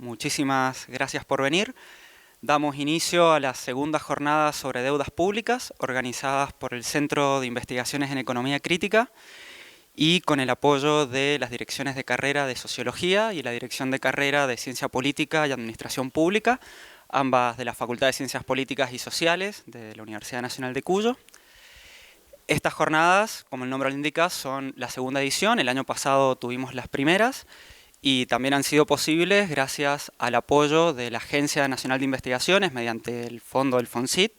muchísimas gracias por venir. Damos inicio a la segunda jornada sobre deudas públicas, organizadas por el Centro de Investigaciones en Economía Crítica y con el apoyo de las direcciones de carrera de Sociología y la Dirección de Carrera de Ciencia Política y Administración Pública, ambas de la Facultad de Ciencias Políticas y Sociales de la Universidad Nacional de Cuyo. Estas jornadas, como el nombre lo indica, son la segunda edición. El año pasado tuvimos las primeras y también han sido posibles gracias al apoyo de la Agencia Nacional de Investigaciones mediante el fondo del FONSIT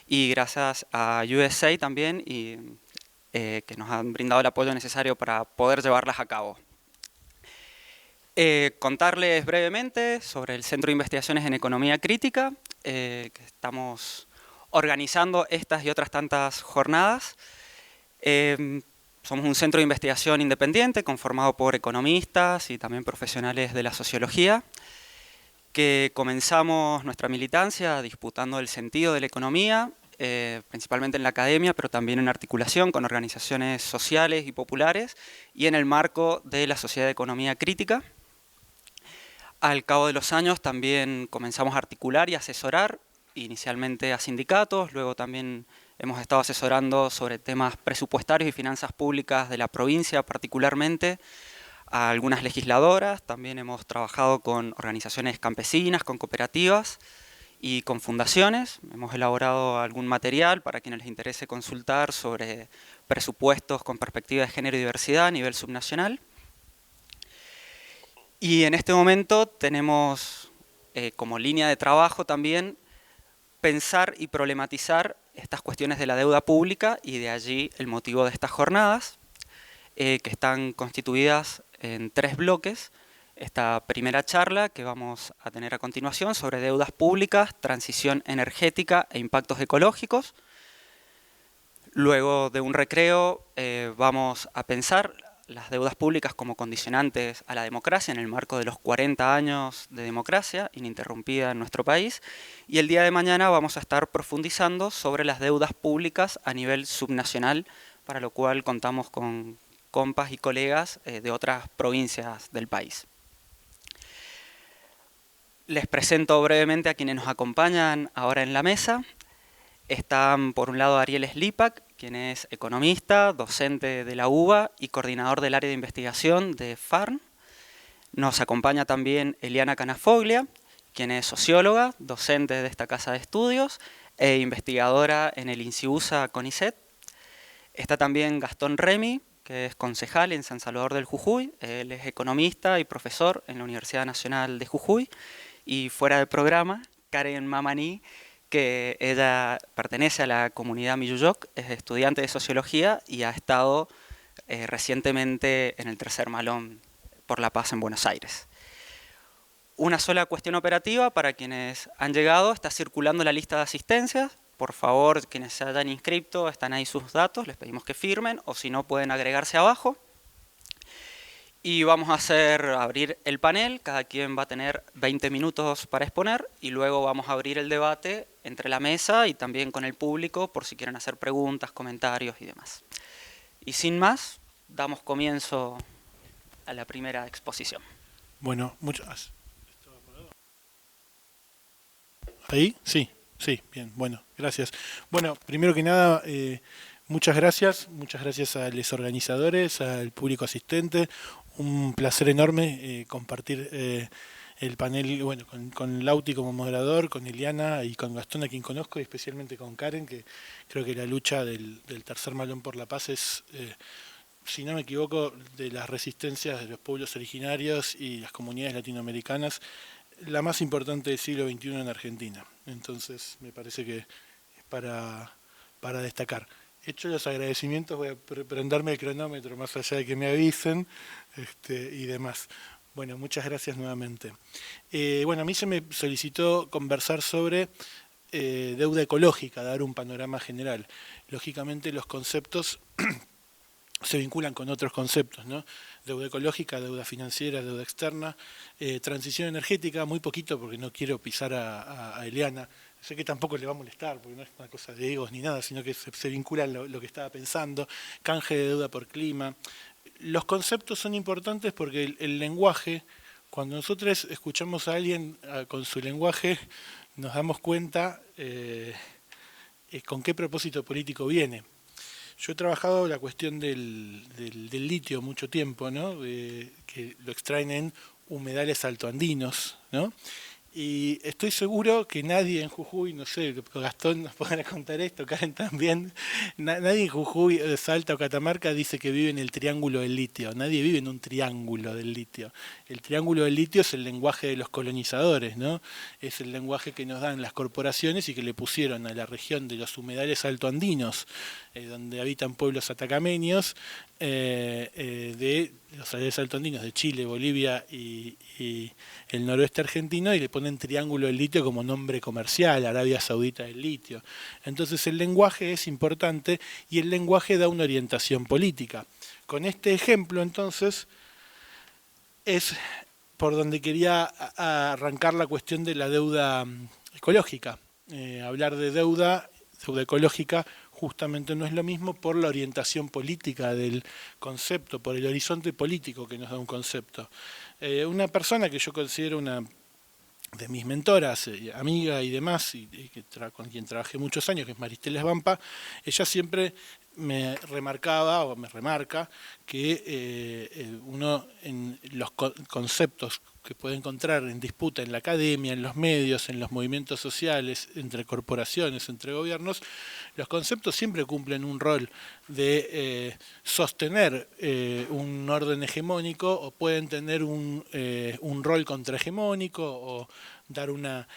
y gracias a USAID también, que nos han brindado el apoyo necesario para poder llevarlas a cabo. Contarles brevemente sobre el Centro de Investigaciones en Economía Crítica, que estamos organizando estas y otras tantas jornadas. Somos un centro de investigación independiente conformado por economistas y también profesionales de la sociología, que comenzamos nuestra militancia disputando el sentido de la economía, principalmente en la academia, pero también en articulación con organizaciones sociales y populares y en el marco de la Sociedad de Economía Crítica. Al cabo de los años también comenzamos a articular y asesorar, inicialmente a sindicatos, luego también hemos estado asesorando sobre temas presupuestarios y finanzas públicas de la provincia particularmente, a algunas legisladoras, también hemos trabajado con organizaciones campesinas, con cooperativas y con fundaciones. Hemos elaborado algún material para quienes les interese consultar sobre presupuestos con perspectiva de género y diversidad a nivel subnacional. Y en este momento tenemos como línea de trabajo también pensar y problematizar estas cuestiones de la deuda pública y de allí el motivo de estas jornadas, que están constituidas en 3 bloques. Esta primera charla que vamos a tener a continuación sobre deudas públicas, transición energética e impactos ecológicos. Luego de un recreo vamos a pensar las deudas públicas como condicionantes a la democracia en el marco de los 40 años de democracia ininterrumpida en nuestro país. Y el día de mañana vamos a estar profundizando sobre las deudas públicas a nivel subnacional, para lo cual contamos con compas y colegas de otras provincias del país. Les presento brevemente a quienes nos acompañan ahora en la mesa. Están por un lado Ariel Slipak, quien es economista, docente de la UBA y coordinador del área de investigación de FARN. Nos acompaña también Eliana Canafoglia, quien es socióloga, docente de esta casa de estudios e investigadora en el INSIUSA CONICET. Está también Gastón Remy, que es concejal en San Salvador del Jujuy. Él es economista y profesor en la Universidad Nacional de Jujuy. Y fuera del programa, Karen Mamani, que ella pertenece a la comunidad Miyuyoc, es estudiante de sociología y ha estado recientemente en el Tercer Malón por la Paz en Buenos Aires. Una sola cuestión operativa para quienes han llegado: está circulando la lista de asistencias. Por favor, quienes se hayan inscrito, están ahí sus datos, les pedimos que firmen o si no pueden agregarse abajo. Y vamos a abrir el panel, cada quien va a tener 20 minutos para exponer y luego vamos a abrir el debate entre la mesa y también con el público por si quieren hacer preguntas, comentarios y demás. Y sin más, damos comienzo a la primera exposición. Bueno, muchas. ¿Ahí? Sí, bien, bueno, gracias. Bueno, primero que nada, muchas gracias a los organizadores, al público asistente. Un placer enorme compartir el panel, bueno, con Lauti como moderador, con Eliana y con Gastón, a quien conozco, y especialmente con Karen, que creo que la lucha del Tercer Malón por la Paz es, si no me equivoco, de las resistencias de los pueblos originarios y las comunidades latinoamericanas, la más importante del siglo XXI en Argentina. Entonces, me parece que es para destacar. Hecho los agradecimientos, voy a prenderme el cronómetro más allá de que me avisen y demás. Bueno, muchas gracias nuevamente. Bueno, a mí se me solicitó conversar sobre deuda ecológica, dar un panorama general. Lógicamente los conceptos se vinculan con otros conceptos, ¿no? Deuda ecológica, deuda financiera, deuda externa, transición energética, muy poquito porque no quiero pisar a Eliana. Sé que tampoco le va a molestar, porque no es una cosa de egos ni nada, sino que se vincula a lo que estaba pensando, canje de deuda por clima. Los conceptos son importantes porque el lenguaje Cuando nosotros escuchamos a alguien con su lenguaje, nos damos cuenta con qué propósito político viene. Yo he trabajado la cuestión del litio mucho tiempo, ¿no? Que lo extraen en humedales altoandinos, ¿no? Y estoy seguro que nadie en Jujuy, no sé, Gastón nos podrá contar esto, Karen también, nadie en Jujuy, Salta o Catamarca dice que vive en el triángulo del litio, nadie vive en un triángulo del litio. El triángulo del litio es el lenguaje de los colonizadores, ¿no? Es el lenguaje que nos dan las corporaciones y que le pusieron a la región de los humedales altoandinos, donde habitan pueblos atacameños, de los humedales altoandinos de Chile, Bolivia y el noroeste argentino, y le ponen triángulo del litio como nombre comercial, Arabia Saudita del litio. Entonces el lenguaje es importante y el lenguaje da una orientación política. Con este ejemplo, entonces, es por donde quería arrancar la cuestión de la deuda ecológica. Hablar de deuda ecológica justamente no es lo mismo por la orientación política del concepto, por el horizonte político que nos da un concepto. Una persona que yo considero una de mis mentoras, amiga y demás, con quien trabajé muchos años, que es Maristela Svampa, ella siempre me remarcaba o me remarca que uno en los conceptos que puede encontrar en disputa en la academia, en los medios, en los movimientos sociales, entre corporaciones, entre gobiernos, los conceptos siempre cumplen un rol de sostener un orden hegemónico, o pueden tener un rol contrahegemónico o dar una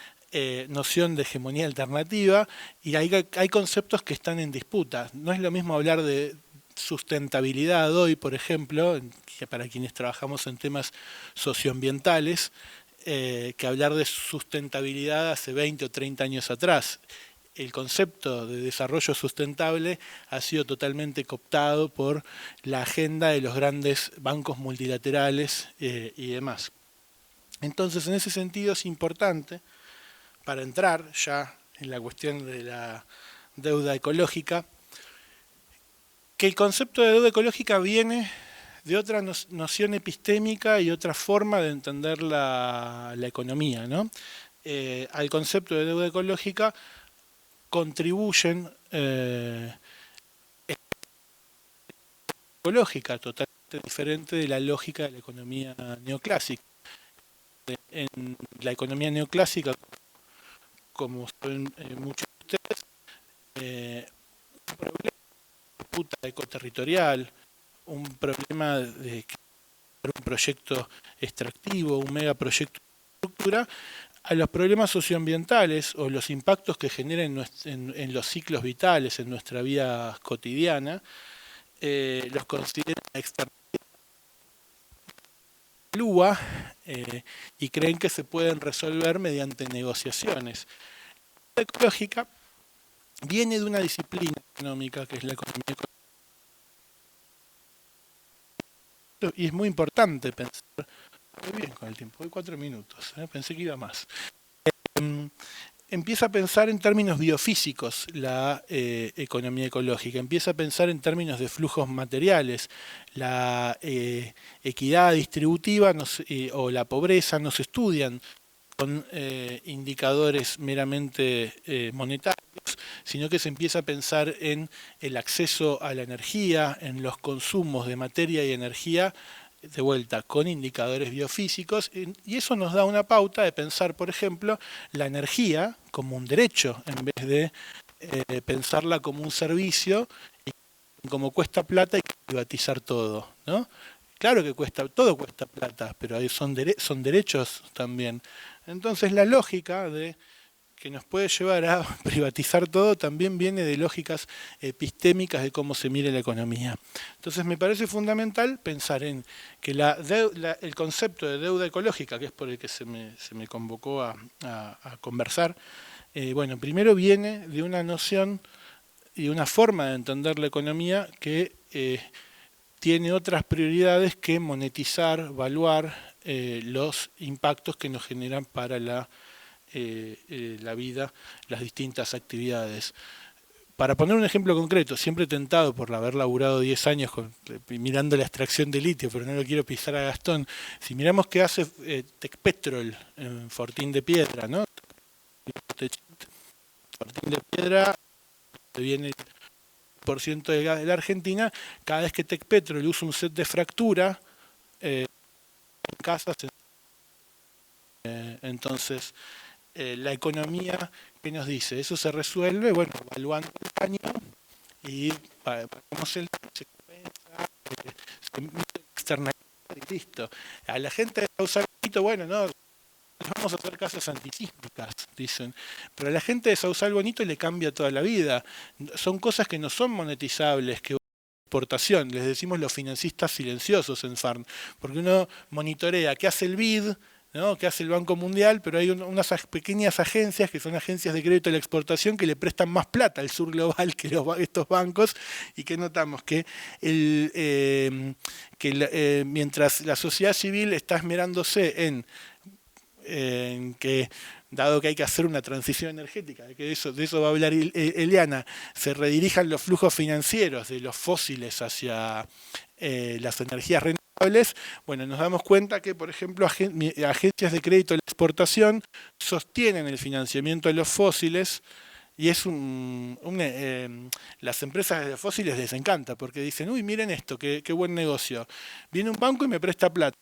noción de hegemonía alternativa, y hay conceptos que están en disputa. No es lo mismo hablar de sustentabilidad hoy, por ejemplo, que para quienes trabajamos en temas socioambientales, que hablar de sustentabilidad hace 20 o 30 años atrás. El concepto de desarrollo sustentable ha sido totalmente cooptado por la agenda de los grandes bancos multilaterales y demás. Entonces, en ese sentido es importante, para entrar ya en la cuestión de la deuda ecológica, que el concepto de deuda ecológica viene de otra noción epistémica y otra forma de entender la economía, ¿no? Al concepto de deuda ecológica contribuyen ecológica totalmente diferente de la lógica de la economía neoclásica. En la economía neoclásica, como saben muchos de ustedes, un problema de disputa ecoterritorial, un problema de un proyecto extractivo, un megaproyecto de estructura, a los problemas socioambientales o los impactos que generen en los ciclos vitales, en nuestra vida cotidiana, los consideran externalidad y creen que se pueden resolver mediante negociaciones. La ecológica viene de una disciplina económica que es la economía ecológica, y es muy importante pensar, muy bien con el tiempo, voy 4 minutos, pensé que iba más. Empieza a pensar en términos biofísicos la economía ecológica, empieza a pensar en términos de flujos materiales. La equidad distributiva o la pobreza no se estudian con indicadores meramente monetarios, sino que se empieza a pensar en el acceso a la energía, en los consumos de materia y energía, de vuelta, con indicadores biofísicos, y eso nos da una pauta de pensar, por ejemplo, la energía como un derecho, en vez de pensarla como un servicio, y como cuesta plata hay que privatizar todo, ¿no? Claro que todo cuesta plata, pero son derechos también. Entonces la lógica que nos puede llevar a privatizar todo también viene de lógicas epistémicas de cómo se mire la economía. Entonces me parece fundamental pensar en que el concepto de deuda ecológica, que es por el que se me convocó a conversar, bueno, primero viene de una noción y una forma de entender la economía que tiene otras prioridades que monetizar, evaluar los impactos que nos generan para la vida, las distintas actividades. Para poner un ejemplo concreto, siempre tentado por haber laburado 10 años mirando la extracción de litio, pero no lo quiero pisar a Gastón, si miramos qué hace Tecpetrol en Fortín de Piedra, ¿no? Fortín de Piedra, que viene el por ciento de gas de la Argentina, cada vez que Tecpetrol usa un set de fractura, en casas, entonces la economía, ¿qué nos dice? Eso se resuelve, bueno, evaluando el daño y pagamos el daño, se compensa, se externaliza y listo. A la gente de Sausalito, bueno, no, vamos a hacer casas antisísmicas, dicen. Pero a la gente de Sausal Bonito le cambia toda la vida. Son cosas que no son monetizables, que exportación, les decimos los financistas silenciosos en FARN, porque uno monitorea qué hace el BID, ¿no? Qué hace el Banco Mundial, pero hay unas pequeñas agencias que son agencias de crédito a la exportación que le prestan más plata al sur global que estos bancos, y que notamos que, mientras la sociedad civil está esmerándose en que, dado que hay que hacer una transición energética, de eso va a hablar Eliana, se redirijan los flujos financieros de los fósiles hacia las energías renovables, bueno, nos damos cuenta que, por ejemplo, agencias de crédito a la exportación sostienen el financiamiento de los fósiles, y es las empresas de fósiles les encanta, porque dicen, uy, miren esto, qué buen negocio. Viene un banco y me presta plata.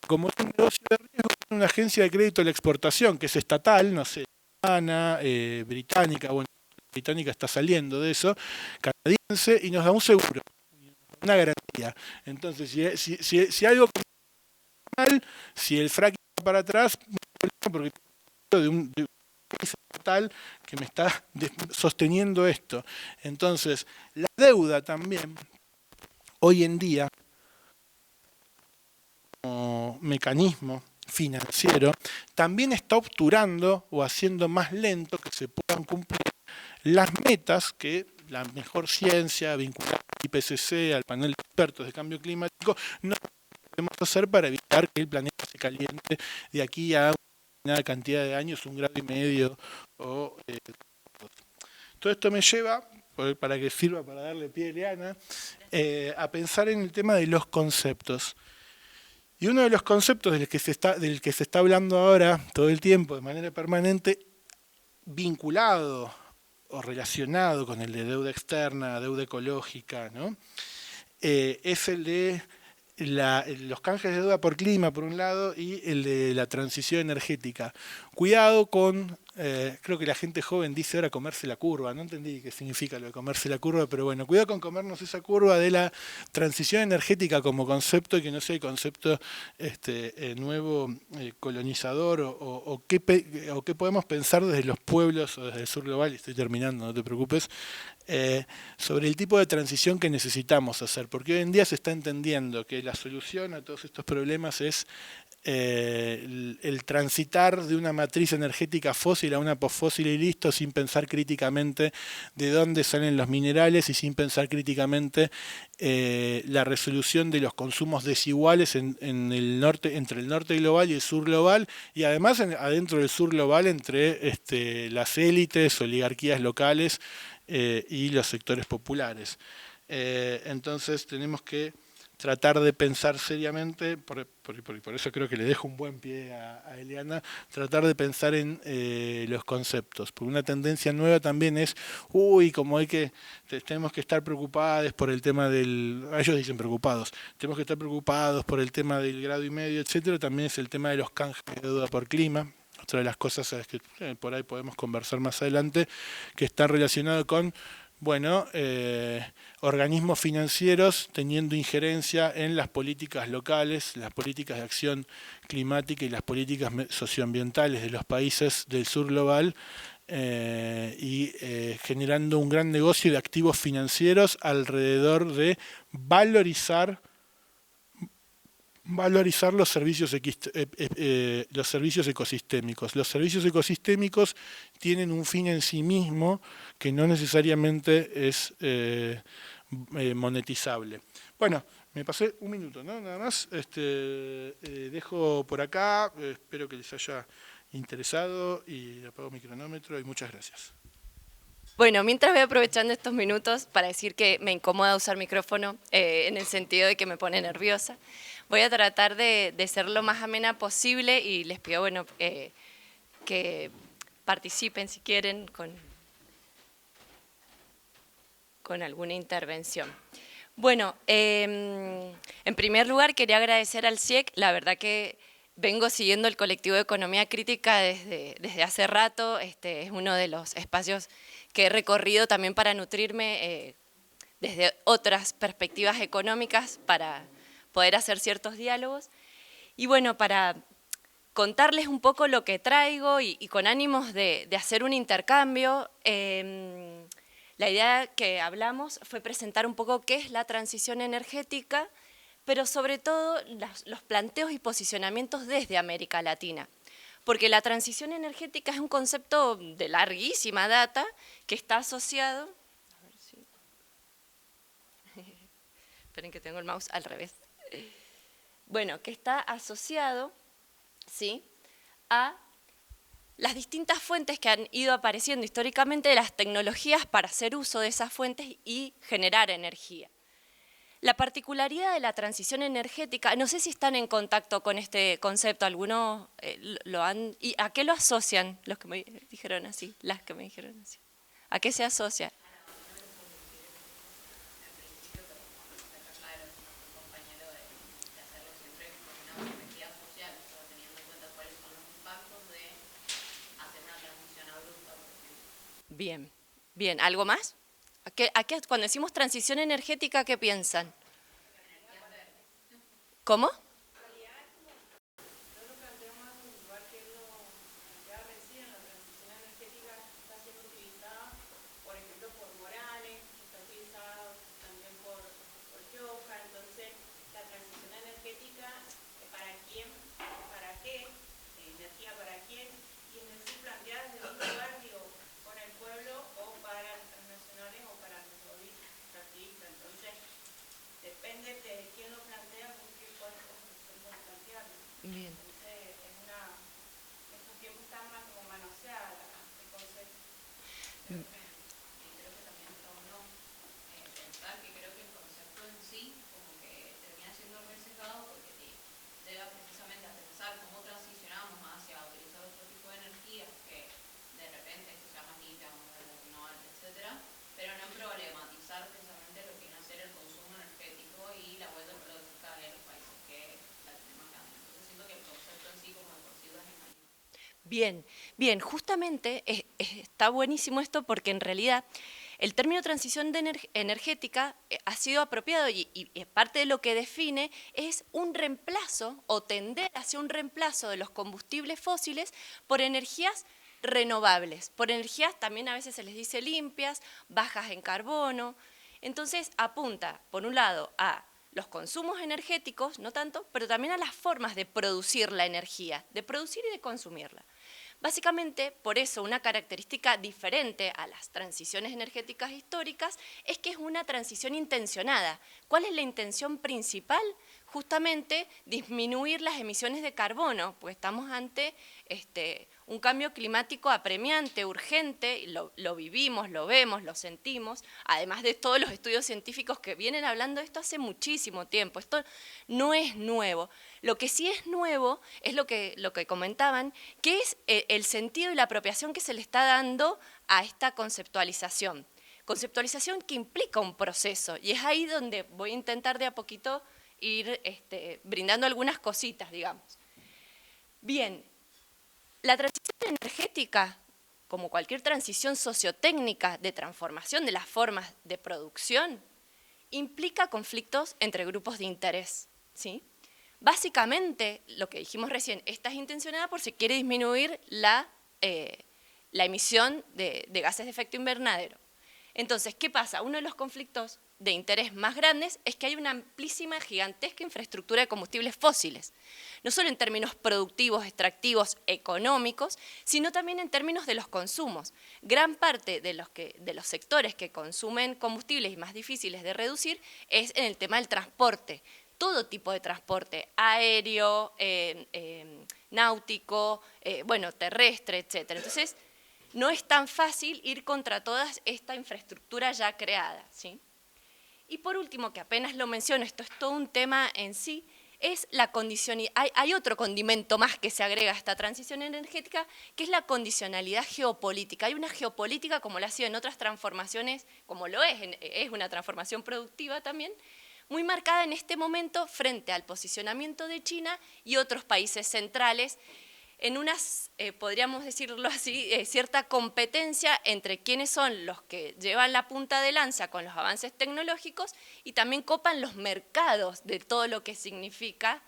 Como es un negocio de riesgo, tiene una agencia de crédito a la exportación, que es estatal, no sé, alemana, británica, bueno, británica está saliendo de eso, canadiense, y nos da un seguro, una garantía. Entonces, si algo mal, si el fracking va para atrás, porque de un país estatal que me está sosteniendo esto. Entonces, la deuda también, hoy en día, como mecanismo financiero, también está obturando o haciendo más lento que se puedan cumplir las metas que la mejor ciencia vinculada al IPCC, al panel de expertos de cambio climático, no podemos hacer para evitar que el planeta se caliente de aquí a una cantidad de años, 1,5 grados. Todo esto me lleva, para que sirva para darle pie a Eliana, a pensar en el tema de los conceptos. Y uno de los conceptos del que se está hablando ahora todo el tiempo, de manera permanente, vinculado o relacionado con el de deuda externa, deuda ecológica, ¿no? Es el de los canjes de deuda por clima, por un lado, y el de la transición energética. Cuidado con, creo que la gente joven dice ahora comerse la curva, no entendí qué significa lo de comerse la curva, pero bueno, cuidado con comernos esa curva de la transición energética como concepto, y que no sea el concepto nuevo colonizador, o qué podemos pensar desde los pueblos o desde el sur global, y estoy terminando, no te preocupes, sobre el tipo de transición que necesitamos hacer, porque hoy en día se está entendiendo que la solución a todos estos problemas es el transitar de una matriz energética fósil a una posfósil y listo, sin pensar críticamente de dónde salen los minerales y sin pensar críticamente la resolución de los consumos desiguales en el norte, entre el norte global y el sur global, y además adentro del sur global entre las élites, oligarquías locales y los sectores populares. Entonces tenemos que tratar de pensar seriamente, por eso creo que le dejo un buen pie a Eliana, tratar de pensar en los conceptos. Porque una tendencia nueva también es, como tenemos que estar preocupados por el tema ellos dicen preocupados, tenemos que estar preocupados por el tema del 1,5 grados, etcétera. También es el tema de los canjes de deuda por clima. Otra de las cosas es que por ahí podemos conversar más adelante, que está relacionado con, bueno, organismos financieros teniendo injerencia en las políticas locales, las políticas de acción climática y las políticas socioambientales de los países del sur global, y generando un gran negocio de activos financieros alrededor de valorizar los servicios ecosistémicos. Los servicios ecosistémicos tienen un fin en sí mismo que no necesariamente es monetizable. Bueno, me pasé un minuto, ¿no? Nada más. Dejo por acá, espero que les haya interesado y apago mi cronómetro y muchas gracias. Bueno, mientras voy aprovechando estos minutos para decir que me incomoda usar micrófono, en el sentido de que me pone nerviosa, voy a tratar de ser lo más amena posible y les pido, bueno, que participen si quieren con alguna intervención. Bueno, en primer lugar quería agradecer al CIEC, la verdad que vengo siguiendo el colectivo de Economía Crítica desde hace rato, es uno de los espacios que he recorrido también para nutrirme desde otras perspectivas económicas para poder hacer ciertos diálogos. Y bueno, para contarles un poco lo que traigo y con ánimos de hacer un intercambio, la idea que hablamos fue presentar un poco qué es la transición energética, pero sobre todo los planteos y posicionamientos desde América Latina. Porque la transición energética es un concepto de larguísima data que está asociado… A ver si… Esperen que tengo el mouse al revés. Bueno, que está asociado, ¿sí?, a las distintas fuentes que han ido apareciendo históricamente de las tecnologías para hacer uso de esas fuentes y generar energía. La particularidad de la transición energética, no sé si están en contacto con este concepto, algunos lo han… ¿Y a qué lo asocian los que me dijeron así, las que me dijeron así? ¿A qué se asocia? Bien, bien. ¿Algo más? Cuando decimos transición energética, ¿qué piensan? ¿Cómo? Bien. Bien, bien, justamente está buenísimo esto porque en realidad el término transición energética ha sido apropiado y parte de lo que define es un reemplazo o tender hacia un reemplazo de los combustibles fósiles por energías renovables, por energías también a veces se les dice limpias, bajas en carbono. Entonces apunta, por un lado, a los consumos energéticos, no tanto, pero también a las formas de producir la energía, de producir y de consumirla. Básicamente, por eso, una característica diferente a las transiciones energéticas históricas es que es una transición intencionada. ¿Cuál es la intención principal? Justamente disminuir las emisiones de carbono, pues estamos ante un cambio climático apremiante, urgente, lo vivimos, lo vemos, lo sentimos, además de todos los estudios científicos que vienen hablando de esto hace muchísimo tiempo. Esto no es nuevo. Lo que sí es nuevo es lo que comentaban, que es el sentido y la apropiación que se le está dando a esta conceptualización. Conceptualización que implica un proceso, y es ahí donde voy a intentar de a poquito ir brindando algunas cositas, digamos. Bien, la transición energética, como cualquier transición sociotécnica de transformación de las formas de producción, implica conflictos entre grupos de interés, ¿sí? Básicamente, lo que dijimos recién, esta es intencionada por si quiere disminuir la emisión de gases de efecto invernadero. Entonces, ¿qué pasa? Uno de los conflictos de interés más grandes es que hay una amplísima, gigantesca infraestructura de combustibles fósiles, no solo en términos productivos, extractivos, económicos, sino también en términos de los consumos. Gran parte de los sectores que consumen combustibles y más difíciles de reducir es en el tema del transporte. Todo tipo de transporte, aéreo, náutico, bueno, terrestre, etc. Entonces, no es tan fácil ir contra toda esta infraestructura ya creada, ¿sí? Y por último, que apenas lo menciono, esto es todo un tema en sí, es la condicionalidad. Hay otro condimento más que se agrega a esta transición energética, que es la condicionalidad geopolítica. Hay una geopolítica, como lo ha sido en otras transformaciones, como lo es una transformación productiva también, muy marcada en este momento frente al posicionamiento de China y otros países centrales, en unas, podríamos decirlo así, cierta competencia entre quienes son los que llevan la punta de lanza con los avances tecnológicos y también copan los mercados de todo lo que significa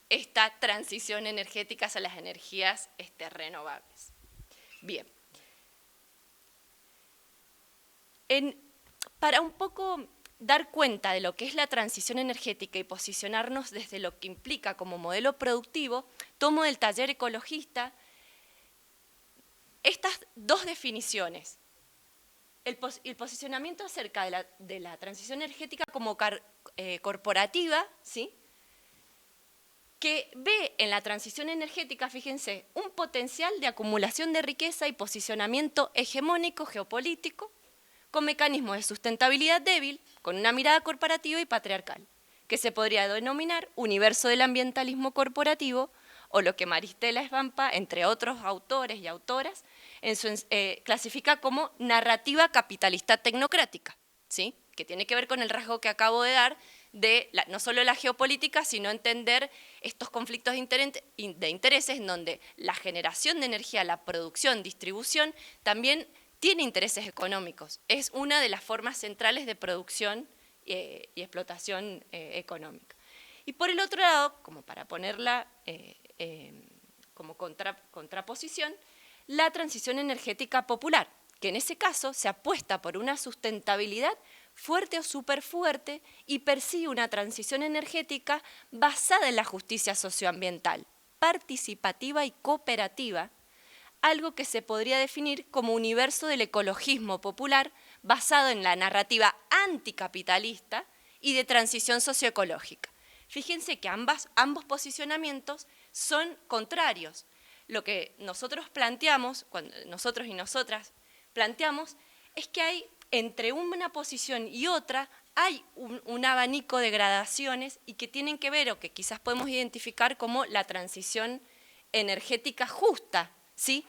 esta transición energética hacia las energías renovables. Bien. Para un poco dar cuenta de lo que es la transición energética y posicionarnos desde lo que implica como modelo productivo, tomo del taller ecologista estas dos definiciones. El posicionamiento acerca de la transición energética como corporativa, ¿sí?, que ve en la transición energética, fíjense, un potencial de acumulación de riqueza y posicionamiento hegemónico geopolítico, con mecanismos de sustentabilidad débil, con una mirada corporativa y patriarcal, que se podría denominar universo del ambientalismo corporativo, o lo que Maristela Svampa, entre otros autores y autoras, clasifica como narrativa capitalista tecnocrática, ¿sí?, que tiene que ver con el rasgo que acabo de dar de no solo la geopolítica, sino entender estos conflictos de intereses en donde la generación de energía, la producción, distribución, también tiene intereses económicos. Es una de las formas centrales de producción y explotación económica. Y por el otro lado, como para ponerla como contraposición, la transición energética popular, que en ese caso se apuesta por una sustentabilidad fuerte o superfuerte y persigue una transición energética basada en la justicia socioambiental, participativa y cooperativa, algo que se podría definir como universo del ecologismo popular basado en la narrativa anticapitalista y de transición socioecológica. Fíjense que ambos posicionamientos son contrarios. Lo que nosotros planteamos, nosotros y nosotras planteamos, es que hay entre una posición y otra hay un abanico de gradaciones y que tienen que ver o que quizás podemos identificar como la transición energética justa, ¿sí?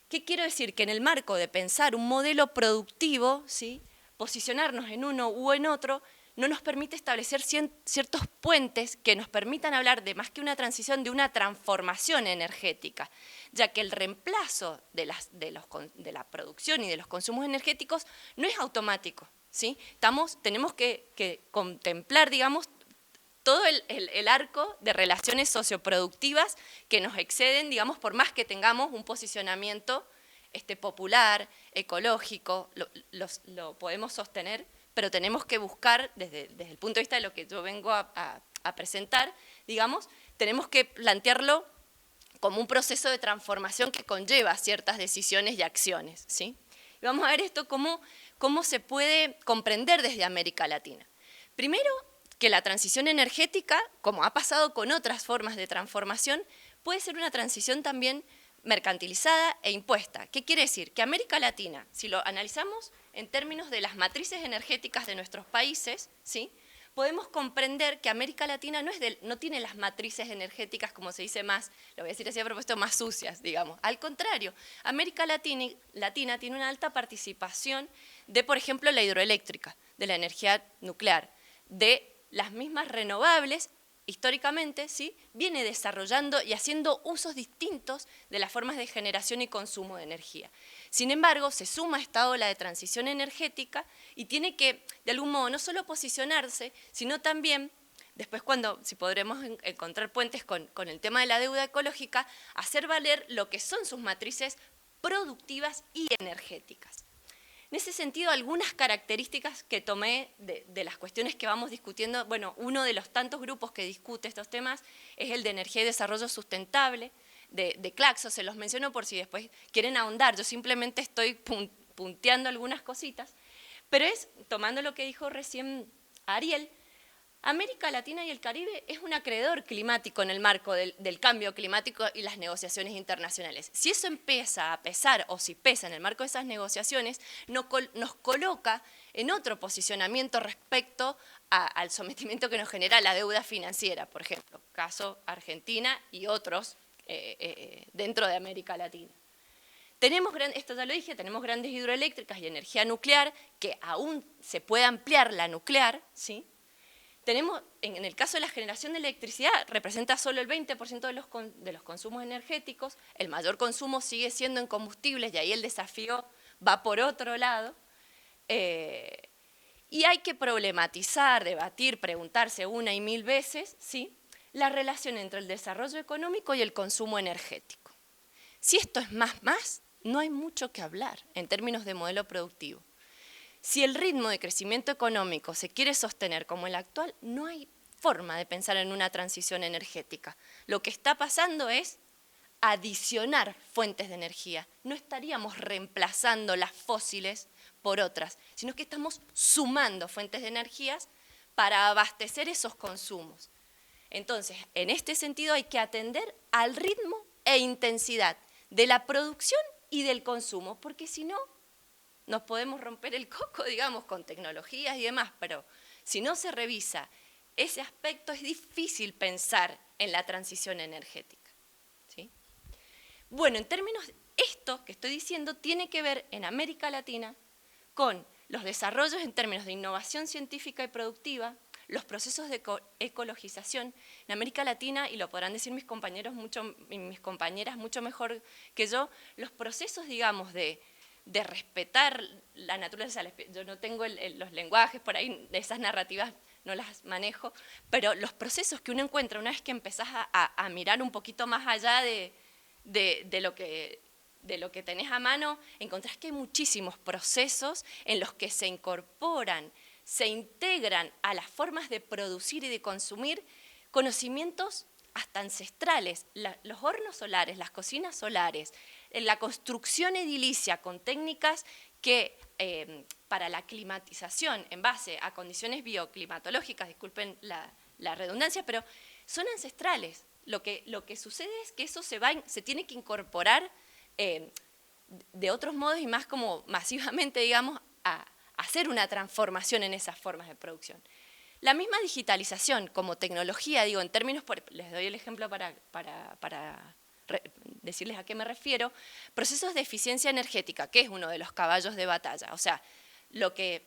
¿Qué quiero decir? Que en el marco de pensar un modelo productivo, ¿sí?, posicionarnos en uno u en otro, no nos permite establecer ciertos puentes que nos permitan hablar de más que una transición, de una transformación energética, ya que el reemplazo de la producción y de los consumos energéticos no es automático, ¿sí? Tenemos que contemplar, digamos, todo el arco de relaciones socioproductivas que nos exceden, digamos, por más que tengamos un posicionamiento popular, ecológico, lo podemos sostener, pero tenemos que buscar, desde el punto de vista de lo que yo vengo a presentar, digamos, tenemos que plantearlo como un proceso de transformación que conlleva ciertas decisiones y acciones, ¿sí? Y vamos a ver esto cómo se puede comprender desde América Latina. Primero, que la transición energética, como ha pasado con otras formas de transformación, puede ser una transición también mercantilizada e impuesta. ¿Qué quiere decir? Que América Latina, si lo analizamos en términos de las matrices energéticas de nuestros países, ¿sí?, podemos comprender que América Latina no tiene las matrices energéticas, como se dice más, lo voy a decir así a propósito, más sucias, digamos. Al contrario, América Latina tiene una alta participación de, por ejemplo, la hidroeléctrica, de la energía nuclear, de las mismas renovables. Históricamente, ¿sí?, viene desarrollando y haciendo usos distintos de las formas de generación y consumo de energía. Sin embargo, se suma a esta ola de transición energética y tiene que, de algún modo, no solo posicionarse, sino también, después si podremos encontrar puentes con el tema de la deuda ecológica, hacer valer lo que son sus matrices productivas y energéticas. En ese sentido, algunas características que tomé de las cuestiones que vamos discutiendo, bueno, uno de los tantos grupos que discute estos temas es el de energía y desarrollo sustentable, de Claxo, se los menciono por si después quieren ahondar, yo simplemente estoy punteando algunas cositas, pero es, tomando lo que dijo recién Ariel América Latina y el Caribe es un acreedor climático en el marco del cambio climático y las negociaciones internacionales. Si eso empieza a pesar, o si pesa en el marco de esas negociaciones, nos coloca en otro posicionamiento respecto al sometimiento que nos genera la deuda financiera, por ejemplo, caso Argentina y otros dentro de América Latina. Esto ya lo dije, tenemos grandes hidroeléctricas y energía nuclear, que aún se puede ampliar la nuclear, ¿sí? Tenemos, en el caso de la generación de electricidad, representa solo el 20% de los consumos energéticos, el mayor consumo sigue siendo en combustibles, y ahí el desafío va por otro lado, y hay que problematizar, debatir, preguntarse una y mil veces, ¿sí?, la relación entre el desarrollo económico y el consumo energético. Si esto es más, no hay mucho que hablar en términos de modelo productivo. Si el ritmo de crecimiento económico se quiere sostener como el actual, no hay forma de pensar en una transición energética. Lo que está pasando es adicionar fuentes de energía. No estaríamos reemplazando las fósiles por otras, sino que estamos sumando fuentes de energías para abastecer esos consumos. Entonces, en este sentido hay que atender al ritmo e intensidad de la producción y del consumo, porque si no, nos podemos romper el coco, digamos, con tecnologías y demás, pero si no se revisa ese aspecto es difícil pensar en la transición energética, ¿sí? Bueno, en términos, esto que estoy diciendo tiene que ver en América Latina con los desarrollos en términos de innovación científica y productiva, los procesos de ecologización. En América Latina, y lo podrán decir mis compañeros mis compañeras mucho mejor que yo, los procesos, digamos, de respetar la naturaleza. Yo no tengo los lenguajes por ahí, esas narrativas no las manejo, pero los procesos que uno encuentra una vez que empezás a mirar un poquito más allá de lo que tenés a mano, encontrás que hay muchísimos procesos en los que se incorporan, se integran a las formas de producir y de consumir conocimientos hasta ancestrales, los hornos solares, las cocinas solares, la construcción edilicia con técnicas que para la climatización en base a condiciones bioclimatológicas, disculpen la redundancia, pero son ancestrales. Lo que sucede es que eso se tiene que incorporar de otros modos y más como masivamente, digamos, a hacer una transformación en esas formas de producción. La misma digitalización como tecnología, digo, en términos, les doy el ejemplo para decirles a qué me refiero, procesos de eficiencia energética, que es uno de los caballos de batalla. O sea, lo que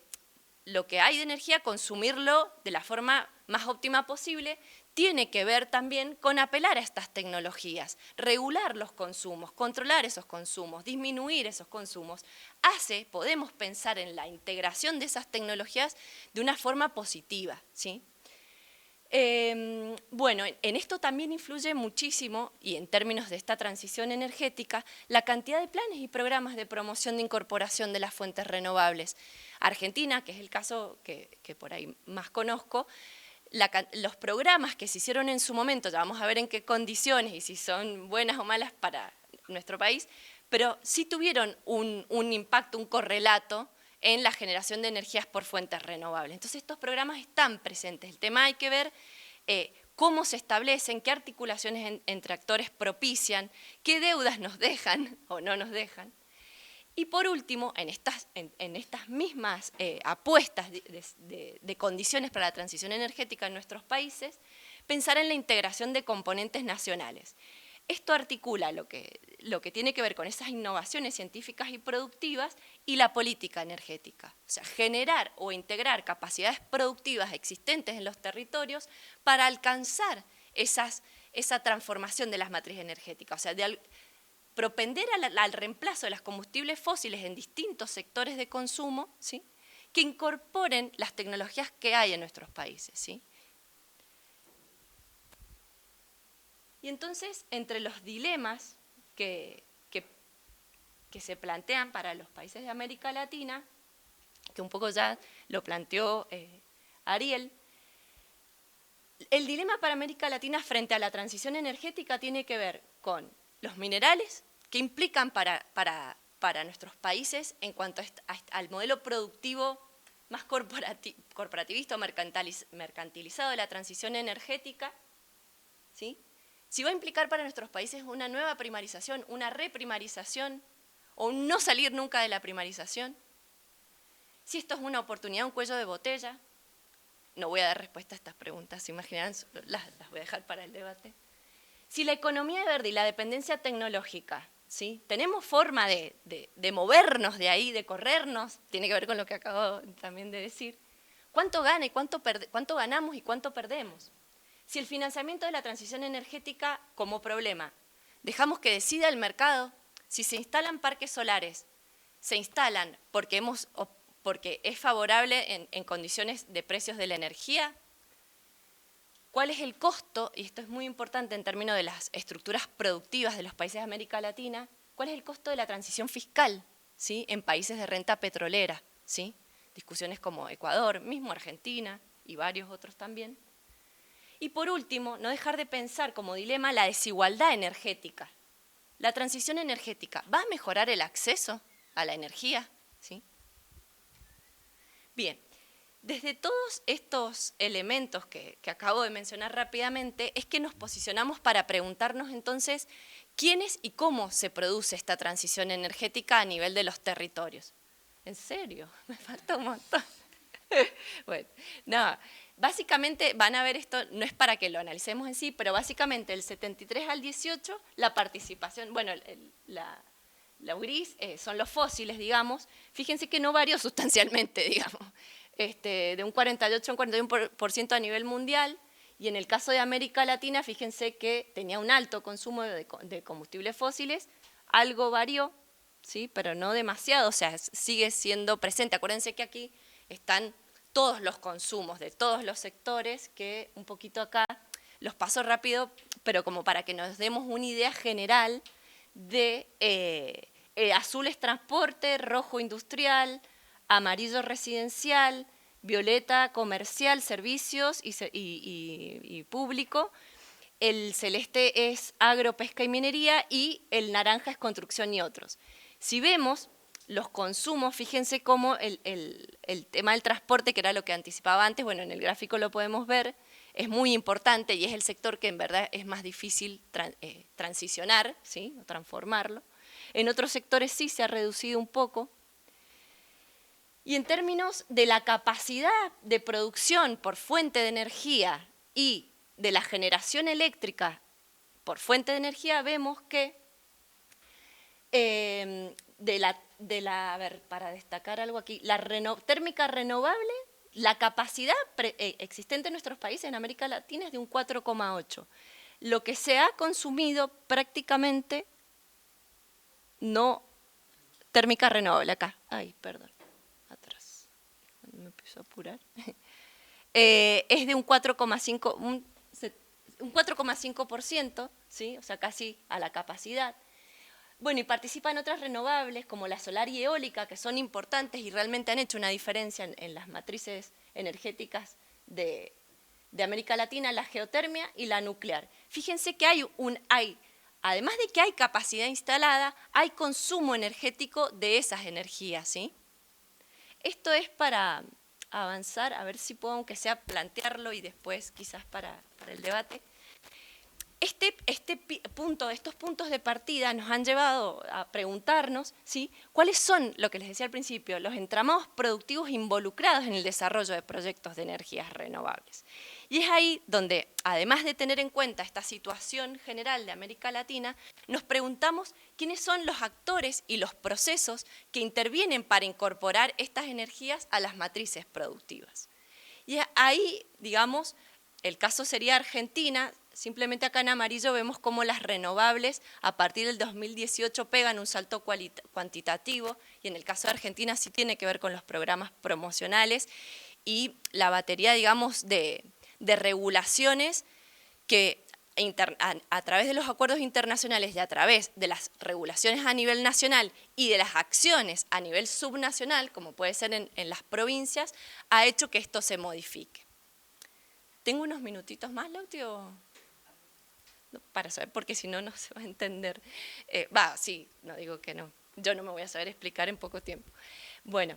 hay de energía, consumirlo de la forma más óptima posible, tiene que ver también con apelar a estas tecnologías, regular los consumos, controlar esos consumos, disminuir esos consumos. Podemos pensar en la integración de esas tecnologías de una forma positiva, ¿sí? Bueno, en esto también influye muchísimo, y en términos de esta transición energética, la cantidad de planes y programas de promoción de incorporación de las fuentes renovables. Argentina, que es el caso que por ahí más conozco, los programas que se hicieron en su momento, ya vamos a ver en qué condiciones y si son buenas o malas para nuestro país, pero sí tuvieron un impacto, un correlato en la generación de energías por fuentes renovables. Entonces estos programas están presentes. El tema hay que ver cómo se establecen, qué articulaciones entre actores propician, qué deudas nos dejan o no nos dejan. Y por último, en estas mismas apuestas de condiciones para la transición energética en nuestros países, pensar en la integración de componentes nacionales. Esto articula lo que tiene que ver con esas innovaciones científicas y productivas y la política energética. O sea, generar o integrar capacidades productivas existentes en los territorios para alcanzar esa transformación de las matrices energéticas. O sea, propender al reemplazo de los combustibles fósiles en distintos sectores de consumo, ¿sí?, que incorporen las tecnologías que hay en nuestros países, ¿sí? Y entonces, entre los dilemas que se plantean para los países de América Latina, que un poco ya lo planteó Ariel, el dilema para América Latina frente a la transición energética tiene que ver con los minerales que implican para nuestros países en cuanto al modelo productivo más corporativista o mercantilizado de la transición energética, ¿sí? Si va a implicar para nuestros países una nueva primarización, una reprimarización, o un no salir nunca de la primarización, si esto es una oportunidad, un cuello de botella. No voy a dar respuesta a estas preguntas, se imaginarán, las voy a dejar para el debate. Si la economía verde y la dependencia tecnológica, ¿sí? Tenemos forma de movernos de ahí, de corrernos, tiene que ver con lo que acabo también de decir, ¿cuánto gana y cuánto ganamos y cuánto perdemos? Si el financiamiento de la transición energética como problema, dejamos que decida el mercado, si se instalan parques solares, se instalan porque es favorable en condiciones de precios de la energía. ¿Cuál es el costo? Y esto es muy importante en términos de las estructuras productivas de los países de América Latina. ¿Cuál es el costo de la transición fiscal, ¿sí? En países de renta petrolera? ¿Sí? Discusiones como Ecuador, mismo Argentina y varios otros también. Y por último, no dejar de pensar como dilema la desigualdad energética. La transición energética, ¿va a mejorar el acceso a la energía? ¿Sí? Bien, desde todos estos elementos que acabo de mencionar rápidamente, es que nos posicionamos para preguntarnos entonces quiénes y cómo se produce esta transición energética a nivel de los territorios. ¿En serio? Me falta un montón. Bueno, no, básicamente van a ver esto, no es para que lo analicemos en sí, pero básicamente del 73 al 18, la participación, bueno, la gris son los fósiles, digamos, fíjense que no varió sustancialmente, digamos, de un 48 a un 41% a nivel mundial, y en el caso de América Latina, fíjense que tenía un alto consumo de combustibles fósiles, algo varió, ¿sí? Pero no demasiado, o sea, sigue siendo presente. Acuérdense que aquí están todos los consumos de todos los sectores, que un poquito acá los paso rápido, pero como para que nos demos una idea general de azul es transporte, rojo industrial, amarillo residencial, violeta comercial, servicios y público, el celeste es agro, pesca y minería y el naranja es construcción y otros. Si vemos los consumos, fíjense cómo el tema del transporte, que era lo que anticipaba antes, bueno, en el gráfico lo podemos ver, es muy importante y es el sector que en verdad es más difícil transicionar, ¿sí? O transformarlo. En otros sectores sí se ha reducido un poco. Y en términos de la capacidad de producción por fuente de energía y de la generación eléctrica por fuente de energía, vemos que a ver, para destacar algo aquí, la térmica renovable, la capacidad existente en nuestros países, en América Latina, es de un 4,8. Lo que se ha consumido prácticamente no térmica renovable, acá, ay, perdón, atrás, me empiezo a apurar, es de un 4,5%, ¿sí? O sea, casi a la capacidad. Bueno, y participan otras renovables como la solar y eólica, que son importantes y realmente han hecho una diferencia en las matrices energéticas de América Latina, la geotermia y la nuclear. Fíjense que además de que hay capacidad instalada, hay consumo energético de esas energías, ¿sí? Esto es para avanzar, a ver si puedo, aunque sea, plantearlo y después quizás para el debate. Estos puntos de partida nos han llevado a preguntarnos, ¿sí? ¿Cuáles son, lo que les decía al principio, los entramados productivos involucrados en el desarrollo de proyectos de energías renovables? Y es ahí donde, además de tener en cuenta esta situación general de América Latina, nos preguntamos quiénes son los actores y los procesos que intervienen para incorporar estas energías a las matrices productivas. Y ahí, digamos, el caso sería Argentina. Simplemente acá en amarillo vemos cómo las renovables a partir del 2018 pegan un salto cuantitativo, y en el caso de Argentina sí tiene que ver con los programas promocionales y la batería, digamos, de regulaciones que a través de los acuerdos internacionales y a través de las regulaciones a nivel nacional y de las acciones a nivel subnacional, como puede ser en las provincias, ha hecho que esto se modifique. ¿Tengo unos minutitos más, Lauti, o...? Para saber, porque si no, no se va a entender. Sí, no digo que no. Yo no me voy a saber explicar en poco tiempo. Bueno,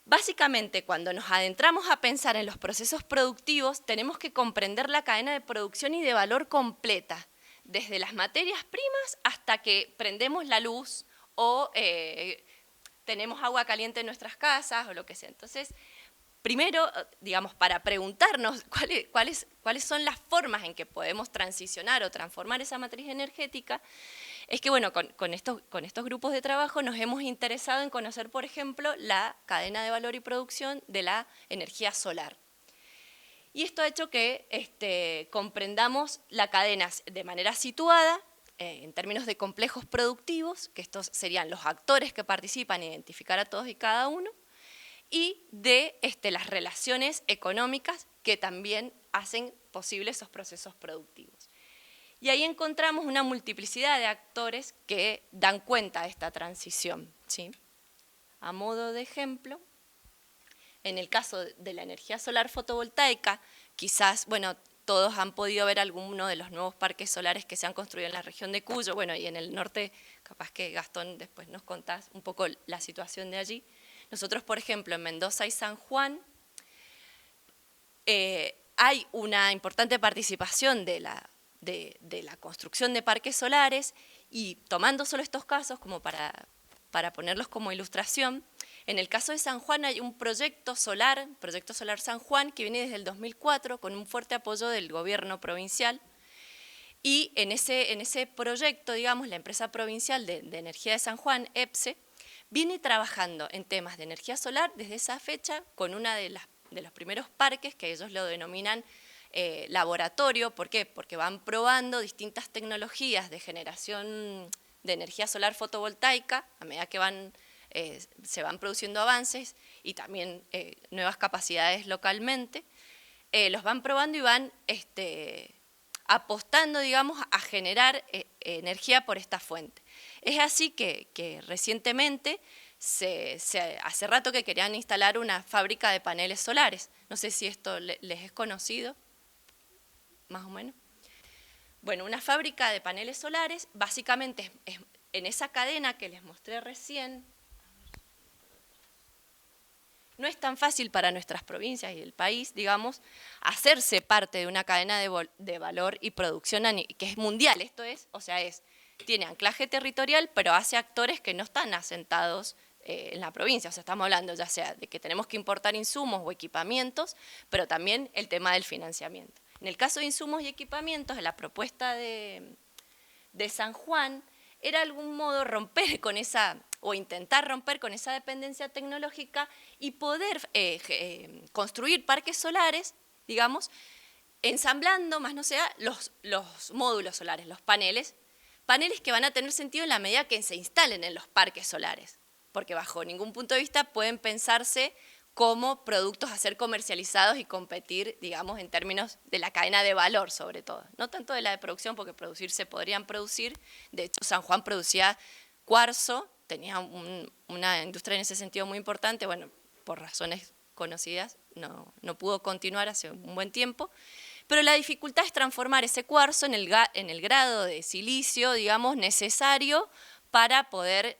Básicamente, cuando nos adentramos a pensar en los procesos productivos, tenemos que comprender la cadena de producción y de valor completa, desde las materias primas hasta que prendemos la luz o tenemos agua caliente en nuestras casas o lo que sea. Entonces, primero, digamos, para preguntarnos cuáles son las formas en que podemos transicionar o transformar esa matriz energética, es que, bueno, con estos grupos de trabajo nos hemos interesado en conocer, por ejemplo, la cadena de valor y producción de la energía solar. Y esto ha hecho que comprendamos la cadena de manera situada, en términos de complejos productivos, que estos serían los actores que participan, identificar a todos y cada uno, y de las relaciones económicas que también hacen posibles esos procesos productivos. Y ahí encontramos una multiplicidad de actores que dan cuenta de esta transición, ¿sí? A modo de ejemplo, en el caso de la energía solar fotovoltaica, quizás, bueno, todos han podido ver alguno de los nuevos parques solares que se han construido en la región de Cuyo, bueno, y en el norte, capaz que Gastón después nos contás un poco la situación de allí. Nosotros, por ejemplo, en Mendoza y San Juan, hay una importante participación de la construcción de parques solares, y tomando solo estos casos como para ponerlos como ilustración, en el caso de San Juan hay un proyecto solar San Juan, que viene desde el 2004 con un fuerte apoyo del gobierno provincial, y en ese proyecto, digamos, la empresa provincial de energía de San Juan, EPSE, viene trabajando en temas de energía solar desde esa fecha con una de los primeros parques, que ellos lo denominan laboratorio. ¿Por qué? Porque van probando distintas tecnologías de generación de energía solar fotovoltaica a medida que se van produciendo avances y también nuevas capacidades localmente. Los van probando y van apostando, digamos, a generar energía por esta fuente. Es así que recientemente, hace rato que querían instalar una fábrica de paneles solares. No sé si esto les es conocido, más o menos. Bueno, una fábrica de paneles solares, básicamente es en esa cadena que les mostré recién. No es tan fácil para nuestras provincias y el país, digamos, hacerse parte de una cadena de valor y producción que es mundial. Esto es, o sea, tiene anclaje territorial, pero hace actores que no están asentados en la provincia. O sea, estamos hablando ya sea de que tenemos que importar insumos o equipamientos, pero también el tema del financiamiento. En el caso de insumos y equipamientos, la propuesta de San Juan era de algún modo romper con o intentar romper con esa dependencia tecnológica y poder construir parques solares, digamos, ensamblando, más no sea, los módulos solares, los paneles que van a tener sentido en la medida que se instalen en los parques solares, porque bajo ningún punto de vista pueden pensarse como productos a ser comercializados y competir, digamos, en términos de la cadena de valor, sobre todo. No tanto de la de producción, porque producir se podrían producir. De hecho, San Juan producía cuarzo, tenía una industria en ese sentido muy importante. Bueno, por razones conocidas, no pudo continuar hace un buen tiempo. Pero la dificultad es transformar ese cuarzo en el grado de silicio, digamos, necesario para poder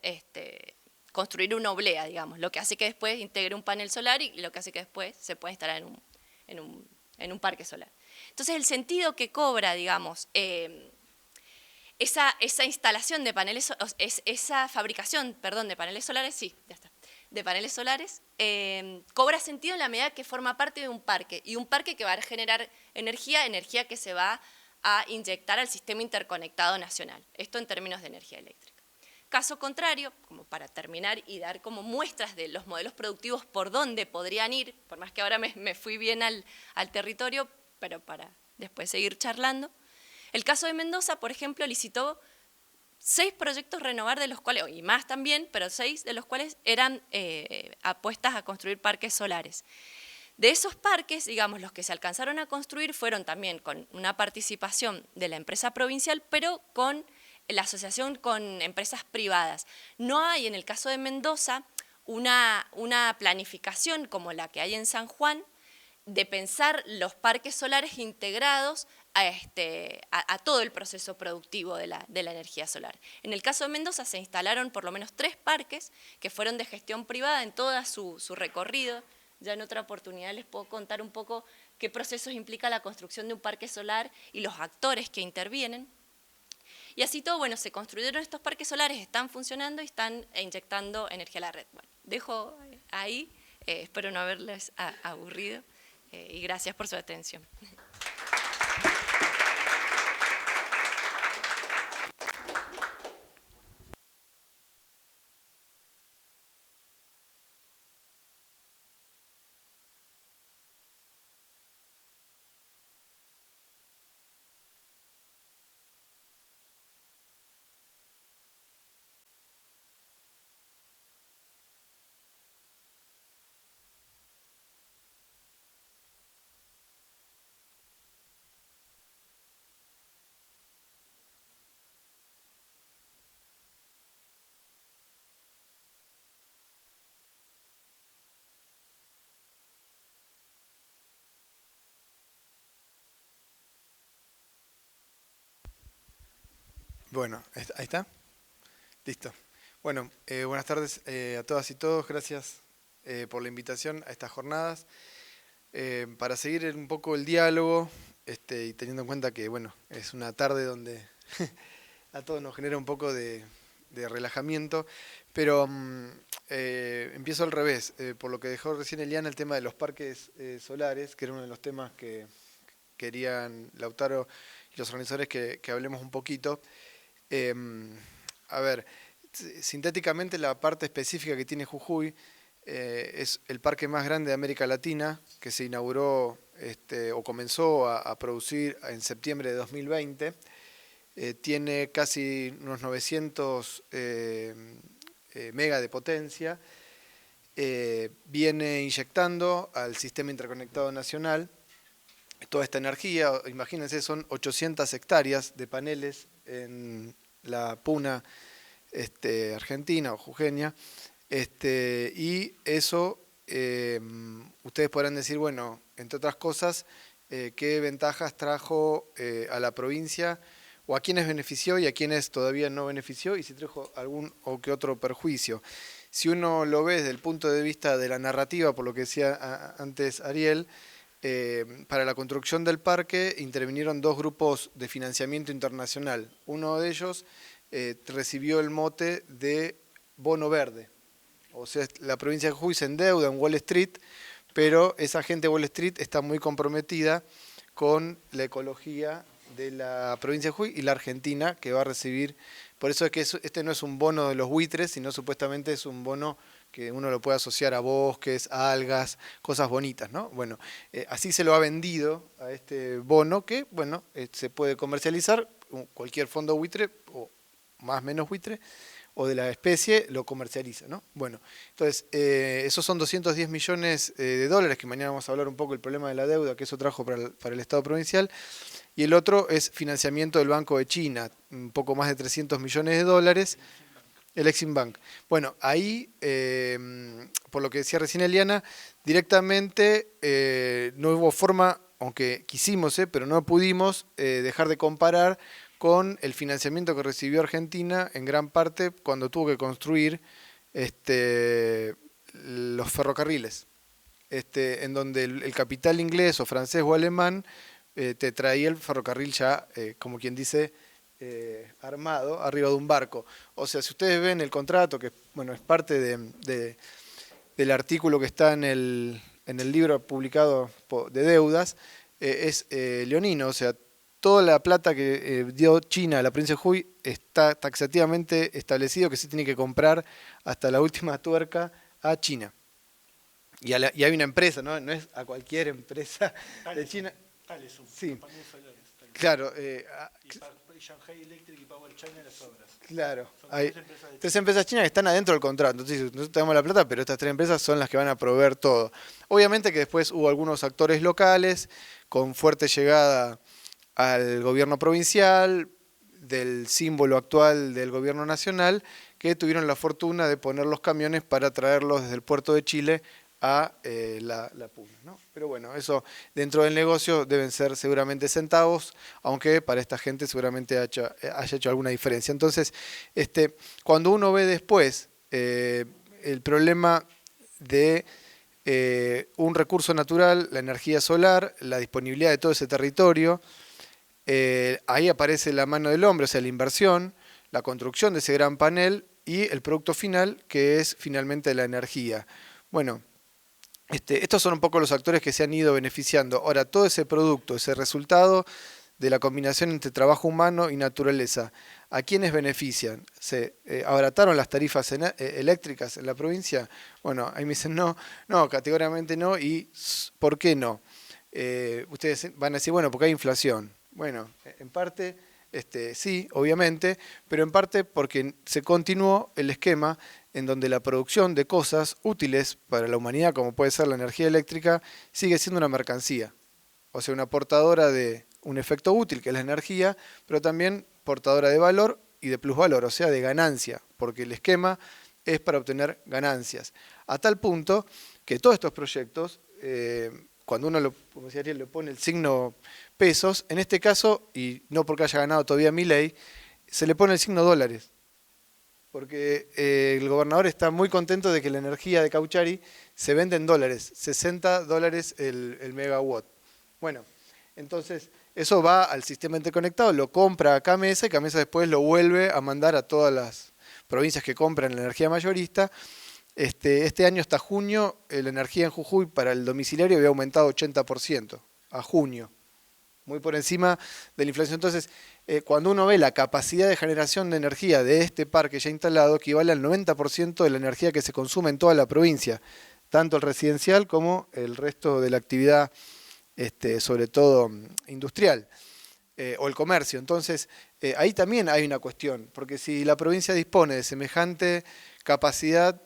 construir una oblea, digamos, lo que hace que después integre un panel solar y lo que hace que después se pueda instalar en un parque solar. Entonces, el sentido que cobra, digamos, esa instalación de paneles, esa fabricación, perdón, de paneles solares, sí, ya está, de paneles solares, cobra sentido en la medida que forma parte de un parque, y un parque que va a generar energía que se va a inyectar al sistema interconectado nacional. Esto en términos de energía eléctrica. Caso contrario, como para terminar y dar como muestras de los modelos productivos por dónde podrían ir, por más que ahora me fui bien al territorio, pero para después seguir charlando. El caso de Mendoza, por ejemplo, licitó 6 proyectos renovar, de los cuales, y más también, pero 6 de los cuales eran apuestas a construir parques solares. De esos parques, digamos, los que se alcanzaron a construir fueron también con una participación de la empresa provincial, pero con la asociación con empresas privadas. No hay, en el caso de Mendoza, una planificación como la que hay en San Juan, de pensar los parques solares integrados a todo el proceso productivo de la energía solar. En el caso de Mendoza se instalaron por lo menos 3 parques que fueron de gestión privada en todo su recorrido. Ya en otra oportunidad les puedo contar un poco qué procesos implica la construcción de un parque solar y los actores que intervienen. Y así todo, bueno, se construyeron estos parques solares, están funcionando y están inyectando energía a la red. Bueno, dejo ahí, espero no haberles aburrido y gracias por su atención. Bueno, ahí está. Listo. Bueno, buenas tardes a todas y todos. Gracias por la invitación a estas jornadas. Para seguir un poco el diálogo y teniendo en cuenta que bueno, es una tarde donde a todos nos genera un poco de relajamiento, pero empiezo al revés. Por lo que dejó recién Eliana, el tema de los parques solares, que era uno de los temas que querían Lautaro y los organizadores que hablemos un poquito. A ver, sintéticamente la parte específica que tiene Jujuy es el parque más grande de América Latina, que se inauguró o comenzó a producir en septiembre de 2020. Tiene casi unos 900 mega de potencia. Viene inyectando al sistema interconectado nacional toda esta energía. Imagínense, son 800 hectáreas de paneles en la puna argentina o jujeña, y eso ustedes podrán decir, bueno, entre otras cosas, qué ventajas trajo a la provincia, o a quienes benefició y a quienes todavía no benefició, y si trajo algún o que otro perjuicio. Si uno lo ve desde el punto de vista de la narrativa, por lo que decía antes Ariel, para la construcción del parque intervinieron 2 grupos de financiamiento internacional. Uno de ellos recibió el mote de bono verde. O sea, la provincia de Jujuy se endeuda en Wall Street, pero esa gente de Wall Street está muy comprometida con la ecología de la provincia de Jujuy y la Argentina, que va a recibir. Por eso es que este no es un bono de los buitres, sino supuestamente es un bono que uno lo puede asociar a bosques, algas, cosas bonitas, ¿no? Bueno, así se lo ha vendido a este bono que, bueno, se puede comercializar. Cualquier fondo buitre, o más o menos buitre, o de la especie, lo comercializa, ¿no? Bueno, entonces, esos son 210 millones de dólares, que mañana vamos a hablar un poco del problema de la deuda que eso trajo para el Estado provincial. Y el otro es financiamiento del Banco de China, un poco más de 300 millones de dólares. El Exim Bank. Bueno, ahí, por lo que decía recién Eliana, directamente no hubo forma, aunque quisimos, pero no pudimos dejar de comparar con el financiamiento que recibió Argentina en gran parte cuando tuvo que construir los ferrocarriles, en donde el capital inglés o francés o alemán te traía el ferrocarril ya, como quien dice, armado arriba de un barco. O sea, si ustedes ven el contrato, que bueno, es parte del artículo que está en el libro publicado de deudas, es leonino. O sea, toda la plata que dio China a la provincia de Jujuy está taxativamente establecido que se tiene que comprar hasta la última tuerca a China. Y hay una empresa, ¿no? No es a cualquier empresa de China. Sí. Claro. Shanghai Electric y Power China las obras. Claro, hay 3 empresas chinas que están adentro del contrato. Entonces, nosotros tenemos la plata, pero estas 3 empresas son las que van a proveer todo. Obviamente que después hubo algunos actores locales con fuerte llegada al gobierno provincial, del símbolo actual del gobierno nacional, que tuvieron la fortuna de poner los camiones para traerlos desde el puerto de Chile a la puna, ¿no? Pero bueno, eso dentro del negocio deben ser seguramente centavos, aunque para esta gente seguramente haya hecho alguna diferencia. Entonces, cuando uno ve después el problema de un recurso natural, la energía solar, la disponibilidad de todo ese territorio, ahí aparece la mano del hombre, o sea, la inversión, la construcción de ese gran panel y el producto final, que es finalmente la energía. Bueno, estos son un poco los actores que se han ido beneficiando. Ahora, todo ese producto, ese resultado de la combinación entre trabajo humano y naturaleza, ¿a quiénes benefician? ¿Se abarataron las tarifas eléctricas en la provincia? Bueno, ahí me dicen no, categóricamente no. ¿Y por qué no? Ustedes van a decir, bueno, porque hay inflación. Bueno, en parte sí, obviamente, pero en parte porque se continuó el esquema en donde la producción de cosas útiles para la humanidad, como puede ser la energía eléctrica, sigue siendo una mercancía. O sea, una portadora de un efecto útil, que es la energía, pero también portadora de valor y de plusvalor, o sea, de ganancia, porque el esquema es para obtener ganancias. A tal punto que todos estos proyectos, cuando uno, como decía Ariel, le pone el signo pesos, en este caso, y no porque haya ganado todavía Milei, se le pone el signo dólares. Porque el gobernador está muy contento de que la energía de Cauchari se vende en dólares, $60 el megawatt. Bueno, entonces eso va al sistema interconectado, lo compra a Camesa y Camesa después lo vuelve a mandar a todas las provincias que compran la energía mayorista. Este año hasta junio la energía en Jujuy para el domiciliario había aumentado 80% a junio, muy por encima de la inflación. Entonces, cuando uno ve la capacidad de generación de energía de este parque ya instalado, equivale al 90% de la energía que se consume en toda la provincia, tanto el residencial como el resto de la actividad, sobre todo industrial, o el comercio. Entonces, ahí también hay una cuestión, porque si la provincia dispone de semejante capacidad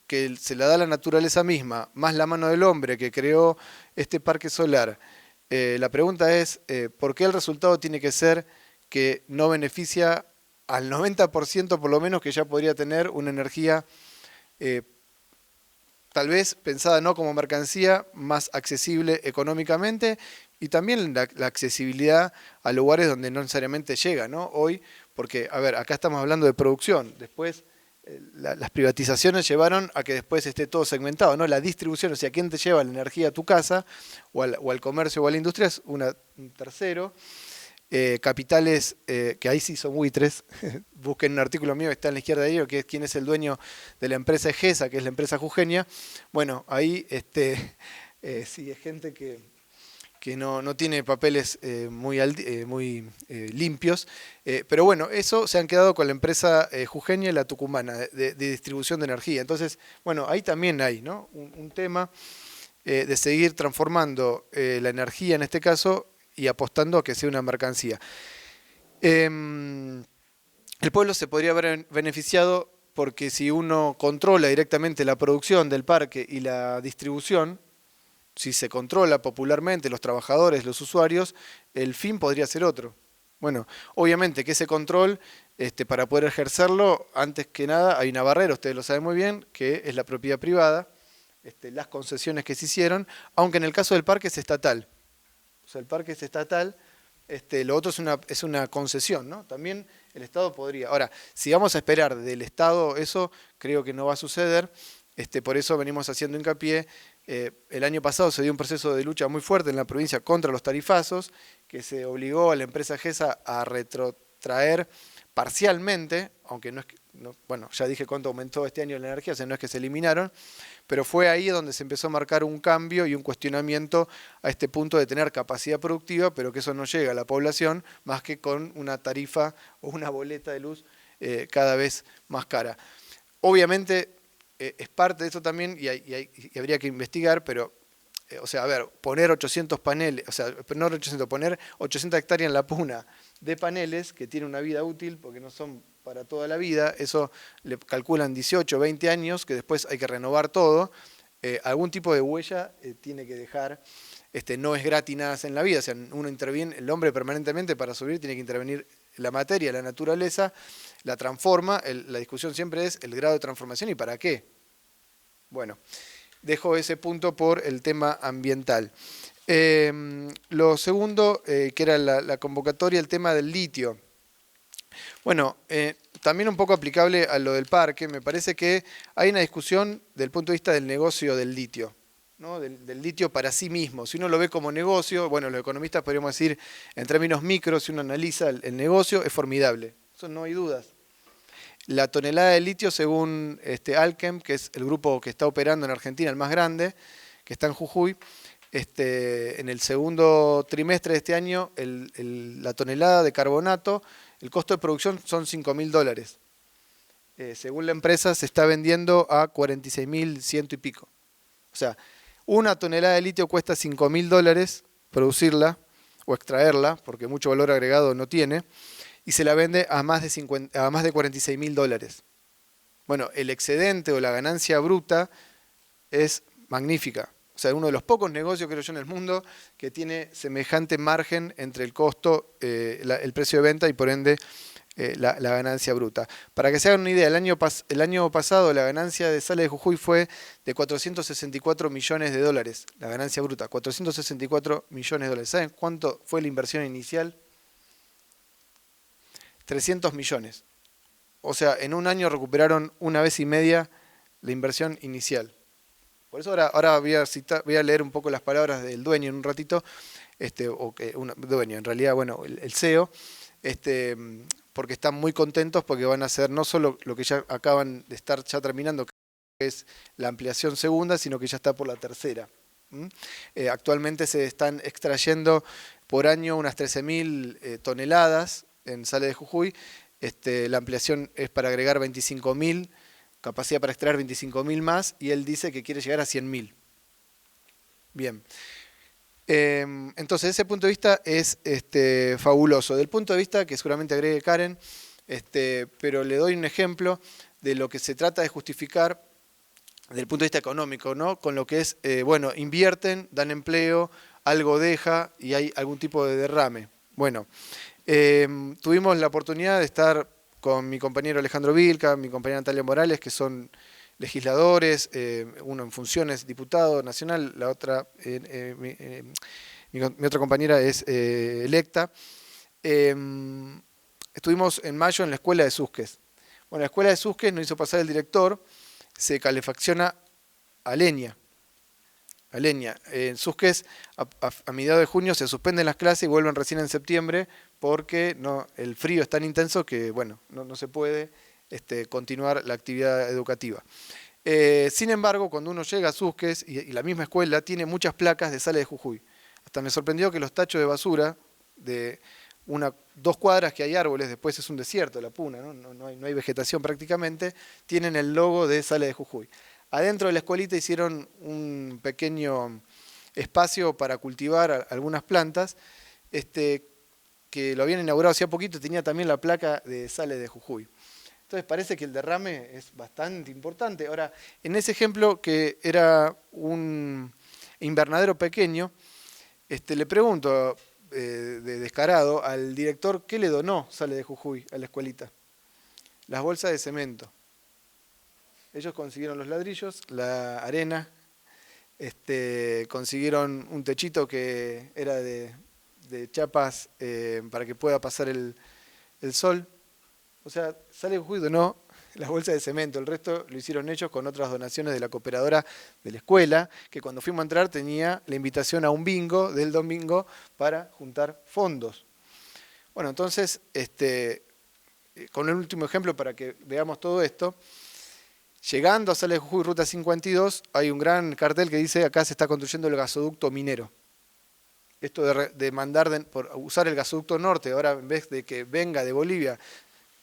que se la da la naturaleza misma, más la mano del hombre que creó este parque solar, la pregunta es, ¿por qué el resultado tiene que ser que no beneficia al 90% por lo menos que ya podría tener una energía tal vez pensada no como mercancía, más accesible económicamente y también la accesibilidad a lugares donde no necesariamente llega, ¿no? Hoy, porque, a ver, acá estamos hablando de producción, después las privatizaciones llevaron a que después esté todo segmentado, ¿no? La distribución, o sea, quién te lleva la energía a tu casa o al comercio o a la industria es un tercero. Capitales, que ahí sí son buitres, busquen un artículo mío que está en la izquierda de ellos, que es quién es el dueño de la empresa Egesa, que es la empresa jujeña. Bueno, ahí sí es gente que no tiene papeles muy limpios, pero bueno, eso se han quedado con la empresa jujeña y la tucumana de distribución de energía. Entonces, bueno, ahí también hay, ¿no? un tema de seguir transformando la energía en este caso y apostando a que sea una mercancía. El pueblo se podría haber beneficiado porque si uno controla directamente la producción del parque y la distribución, si se controla popularmente los trabajadores, los usuarios, el fin podría ser otro. Bueno, obviamente que ese control, para poder ejercerlo, antes que nada hay una barrera, ustedes lo saben muy bien, que es la propiedad privada, las concesiones que se hicieron, aunque en el caso del parque es estatal. O sea, el parque es estatal, lo otro es una concesión, ¿no? También el Estado podría. Ahora, si vamos a esperar del Estado eso, creo que no va a suceder. Por eso venimos haciendo hincapié. El año pasado se dio un proceso de lucha muy fuerte en la provincia contra los tarifazos, que se obligó a la empresa Gesa a retrotraer parcialmente, aunque no es que, bueno, ya dije cuánto aumentó este año la energía, o sea, no es que se eliminaron, pero fue ahí donde se empezó a marcar un cambio y un cuestionamiento a este punto de tener capacidad productiva, pero que eso no llega a la población más que con una tarifa o una boleta de luz cada vez más cara. Obviamente es parte de eso también y habría que investigar, pero, o sea, a ver, poner 800 paneles, o sea, no 800, poner 800 hectáreas en la puna de paneles que tienen una vida útil, porque no son para toda la vida, eso le calculan 18, 20 años, que después hay que renovar todo, algún tipo de huella tiene que dejar, no es gratis nada en la vida, o sea, uno interviene, el hombre permanentemente para subir tiene que intervenir la materia, la naturaleza, la transforma, la discusión siempre es el grado de transformación y para qué. Bueno, dejo ese punto por el tema ambiental. Lo segundo, que era la convocatoria, el tema del litio. Bueno, también un poco aplicable a lo del parque, me parece que hay una discusión del punto de vista del negocio del litio, ¿no? Del litio para sí mismo. Si uno lo ve como negocio, bueno, los economistas podríamos decir, en términos micros, si uno analiza el negocio, es formidable. Eso no hay dudas. La tonelada de litio, según Alkem, que es el grupo que está operando en Argentina, el más grande, que está en Jujuy, en el segundo trimestre de este año, la tonelada de carbonato, el costo de producción son $5.000. Según la empresa, se está vendiendo a 46.100 y pico. O sea, una tonelada de litio cuesta $5.000 producirla o extraerla, porque mucho valor agregado no tiene, y se la vende a más de $46.000. Bueno, el excedente o la ganancia bruta es magnífica. O sea, uno de los pocos negocios, creo yo, en el mundo que tiene semejante margen entre el costo, el precio de venta y por ende la ganancia bruta. Para que se hagan una idea, el año pasado la ganancia de Sales de Jujuy fue de $464 millones, la ganancia bruta, $464 millones. ¿Saben cuánto fue la inversión inicial? 300 millones. O sea, en un año recuperaron 1,5 veces la inversión inicial. Por eso ahora voy a leer un poco las palabras del dueño en un ratito, dueño, en realidad, bueno, el CEO, porque están muy contentos porque van a hacer no solo lo que ya acaban de estar ya terminando, que es la ampliación segunda, sino que ya está por la tercera. Actualmente se están extrayendo por año unas 13.000 toneladas en Sales de Jujuy. La ampliación es para agregar 25.000, capacidad para extraer 25.000 más, y él dice que quiere llegar a 100.000. Bien. Entonces, desde ese punto de vista es fabuloso. Del punto de vista, que seguramente agregue Karen, pero le doy un ejemplo de lo que se trata de justificar desde el punto de vista económico, ¿no? Con lo que es, bueno, invierten, dan empleo, algo deja y hay algún tipo de derrame. Bueno, tuvimos la oportunidad de estar con mi compañero Alejandro Vilca, mi compañera Natalia Morales, que son legisladores, uno en funciones, diputado nacional, la otra, mi otra compañera es electa. Estuvimos en mayo en la escuela de Susques. Bueno, la escuela de Susques nos hizo pasar el director, se calefacciona a leña. En Susques, a mediados de junio se suspenden las clases y vuelven recién en septiembre porque el frío es tan intenso que bueno, no se puede continuar la actividad educativa. Sin embargo, cuando uno llega a Susques y la misma escuela tiene muchas placas de Sales de Jujuy. Hasta me sorprendió que los tachos de basura de 2 cuadras que hay árboles, después es un desierto, la Puna, no hay vegetación prácticamente, tienen el logo de Sales de Jujuy. Adentro de la escuelita hicieron un pequeño espacio para cultivar algunas plantas, que lo habían inaugurado hacía poquito, tenía también la placa de Sales de Jujuy. Entonces parece que el derrame es bastante importante. Ahora, en ese ejemplo que era un invernadero pequeño, le pregunto de descarado al director qué le donó Sales de Jujuy a la escuelita. Las bolsas de cemento. Ellos consiguieron los ladrillos, la arena, consiguieron un techito que era de chapas para que pueda pasar el sol. O sea, Sales de Jujuy donó las bolsas de cemento, el resto lo hicieron ellos con otras donaciones de la cooperadora de la escuela, que cuando fuimos a entrar tenía la invitación a un bingo del domingo para juntar fondos. Bueno, entonces, con el último ejemplo para que veamos todo esto, llegando a Sales de Jujuy, Ruta 52, hay un gran cartel que dice acá se está construyendo el gasoducto minero. Esto de mandar por usar el gasoducto norte, ahora en vez de que venga de Bolivia,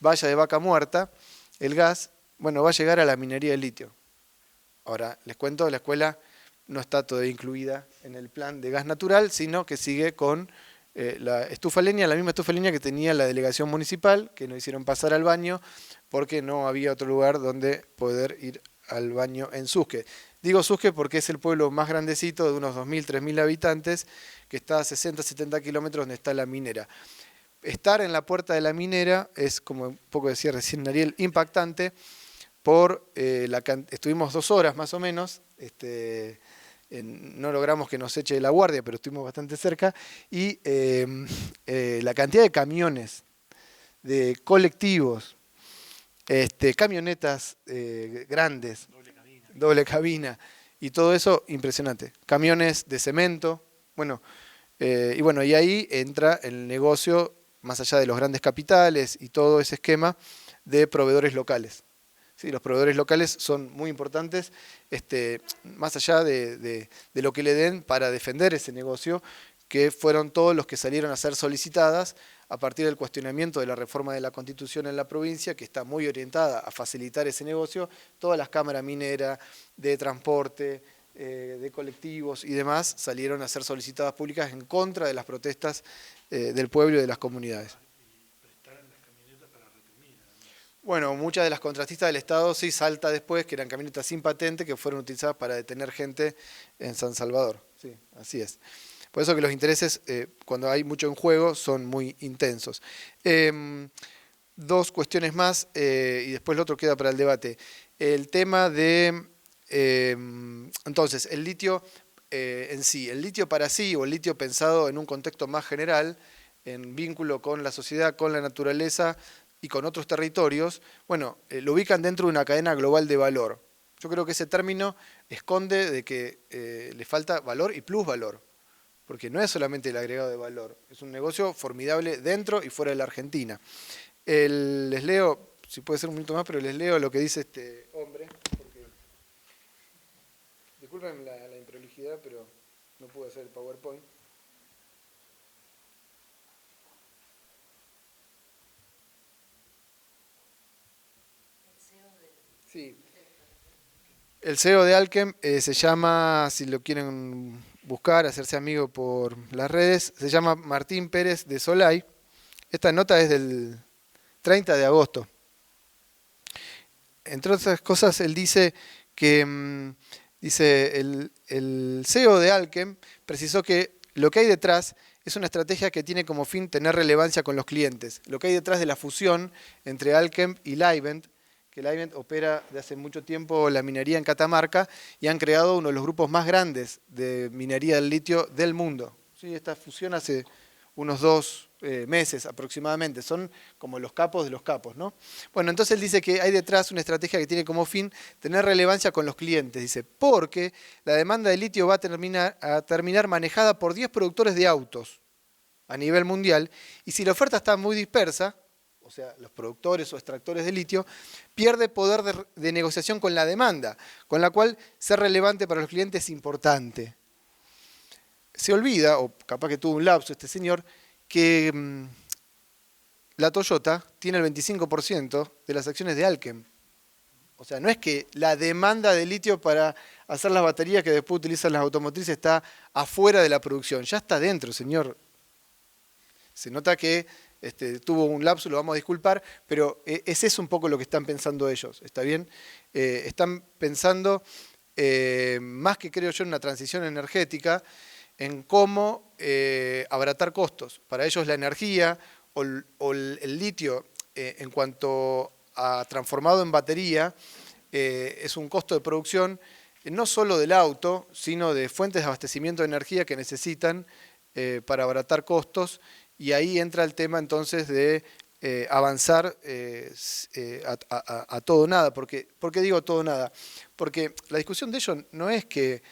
vaya de Vaca Muerta, el gas, bueno, va a llegar a la minería de litio. Ahora, les cuento, la escuela no está todavía incluida en el plan de gas natural, sino que sigue con la estufa leña, la misma estufa leña que tenía la delegación municipal, que nos hicieron pasar al baño porque no había otro lugar donde poder ir al baño en Susques. Digo Susques porque es el pueblo más grandecito, de unos 2.000, 3.000 habitantes, que está a 60, 70 kilómetros donde está la minera. Estar en la puerta de la minera es, como un poco decía recién Ariel, impactante. Estuvimos 2 horas más o menos no logramos que nos eche de la guardia, pero estuvimos bastante cerca, y la cantidad de camiones, de colectivos, camionetas grandes, doble cabina, y todo eso impresionante. Camiones de cemento, y ahí entra el negocio, más allá de los grandes capitales y todo ese esquema de proveedores locales. Sí, los proveedores locales son muy importantes, más allá de lo que le den para defender ese negocio, que fueron todos los que salieron a ser solicitadas a partir del cuestionamiento de la reforma de la Constitución en la provincia, que está muy orientada a facilitar ese negocio. Todas las cámaras mineras, de transporte, de colectivos y demás salieron a ser solicitadas públicas en contra de las protestas del pueblo y de las comunidades. Bueno, muchas de las contratistas del Estado sí salta después, que eran camionetas sin patente, que fueron utilizadas para detener gente en San Salvador. Sí, así es. Por eso que los intereses, cuando hay mucho en juego, son muy intensos. Dos cuestiones más, y después lo otro queda para el debate. El tema de, entonces, el litio en sí. El litio para sí, o el litio pensado en un contexto más general, en vínculo con la sociedad, con la naturaleza y con otros territorios, lo ubican dentro de una cadena global de valor. Yo creo que ese término esconde de que le falta valor y plusvalor, porque no es solamente el agregado de valor, es un negocio formidable dentro y fuera de la Argentina. Les leo, si puede ser un minuto más, pero les leo lo que dice este hombre, porque disculpen la improlijidad, pero no pude hacer el PowerPoint. Sí. El CEO de Allkem se llama, si lo quieren buscar, hacerse amigo por las redes, se llama Martín Pérez de Solay. Esta nota es del 30 de agosto. Entre otras cosas, él dice que el CEO de Allkem precisó que lo que hay detrás es una estrategia que tiene como fin tener relevancia con los clientes. Lo que hay detrás de la fusión entre Allkem y Livent, que Livent opera de hace mucho tiempo la minería en Catamarca y han creado uno de los grupos más grandes de minería del litio del mundo. Sí, esta fusión hace unos 2 meses aproximadamente, son como los capos de los capos, ¿no? Bueno, entonces él dice que hay detrás una estrategia que tiene como fin tener relevancia con los clientes, dice, porque la demanda de litio va a terminar manejada por 10 productores de autos a nivel mundial, y si la oferta está muy dispersa, o sea, los productores o extractores de litio, pierde poder de negociación con la demanda, con la cual ser relevante para los clientes es importante. Se olvida, o capaz que tuvo un lapso este señor, que la Toyota tiene el 25% de las acciones de Allkem. O sea, no es que la demanda de litio para hacer las baterías que después utilizan las automotrices está afuera de la producción, ya está dentro, señor. Se nota que tuvo un lapso, lo vamos a disculpar, pero es eso un poco lo que están pensando ellos, ¿está bien? Están pensando, más que creo yo en una transición energética, en cómo abaratar costos. Para ellos la energía o el litio, en cuanto a transformado en batería, es un costo de producción no solo del auto, sino de fuentes de abastecimiento de energía que necesitan para abaratar costos. Y ahí entra el tema entonces de avanzar a todo o nada. ¿Por qué digo todo o nada? Porque la discusión de ellos no es que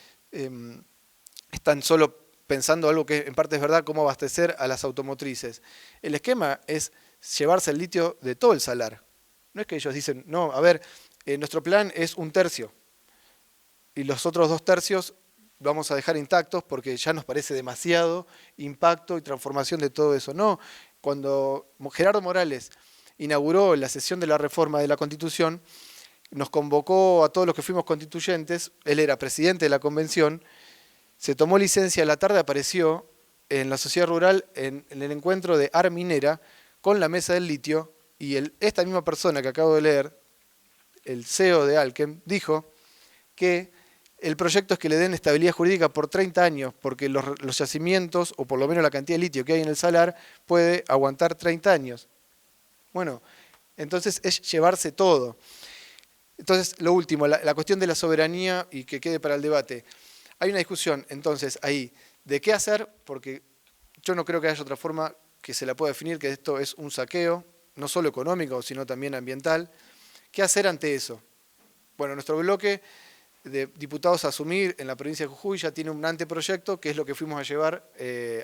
están solo pensando algo que en parte es verdad, cómo abastecer a las automotrices. El esquema es llevarse el litio de todo el salar. No es que ellos dicen, no, a ver, nuestro plan es 1/3 y los otros 2/3 vamos a dejar intactos porque ya nos parece demasiado impacto y transformación de todo eso. No, cuando Gerardo Morales inauguró la sesión de la reforma de la Constitución, nos convocó a todos los que fuimos constituyentes, él era presidente de la convención, se tomó licencia a la tarde, apareció en la sociedad rural en el encuentro de Arminera con la mesa del litio, y esta misma persona que acabo de leer, el CEO de Allkem, dijo que el proyecto es que le den estabilidad jurídica por 30 años, porque los yacimientos, o por lo menos la cantidad de litio que hay en el salar, puede aguantar 30 años. Bueno, entonces es llevarse todo. Entonces, lo último, la cuestión de la soberanía y que quede para el debate. Hay una discusión, entonces, ahí, de qué hacer, porque yo no creo que haya otra forma que se la pueda definir, que esto es un saqueo, no solo económico, sino también ambiental. ¿Qué hacer ante eso? Bueno, nuestro bloque de diputados a asumir en la provincia de Jujuy ya tiene un anteproyecto, que es lo que fuimos a llevar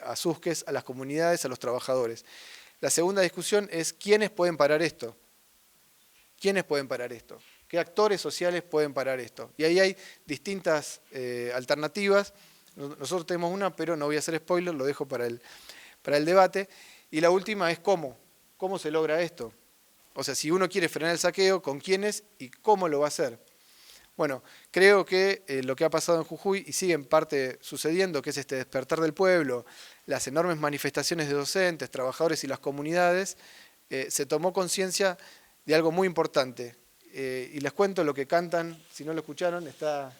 a Susques, a las comunidades, a los trabajadores. La segunda discusión es quiénes pueden parar esto. ¿Quiénes pueden parar esto? ¿Qué actores sociales pueden parar esto? Y ahí hay distintas alternativas. Nosotros tenemos una, pero no voy a hacer spoiler, lo dejo para el debate. Y la última es cómo. ¿Cómo se logra esto? O sea, si uno quiere frenar el saqueo, ¿con quiénes y cómo lo va a hacer? Bueno, creo que lo que ha pasado en Jujuy y sigue en parte sucediendo, que es este despertar del pueblo, las enormes manifestaciones de docentes, trabajadores y las comunidades, se tomó conciencia de algo muy importante. Y les cuento lo que cantan, si no lo escucharon, está,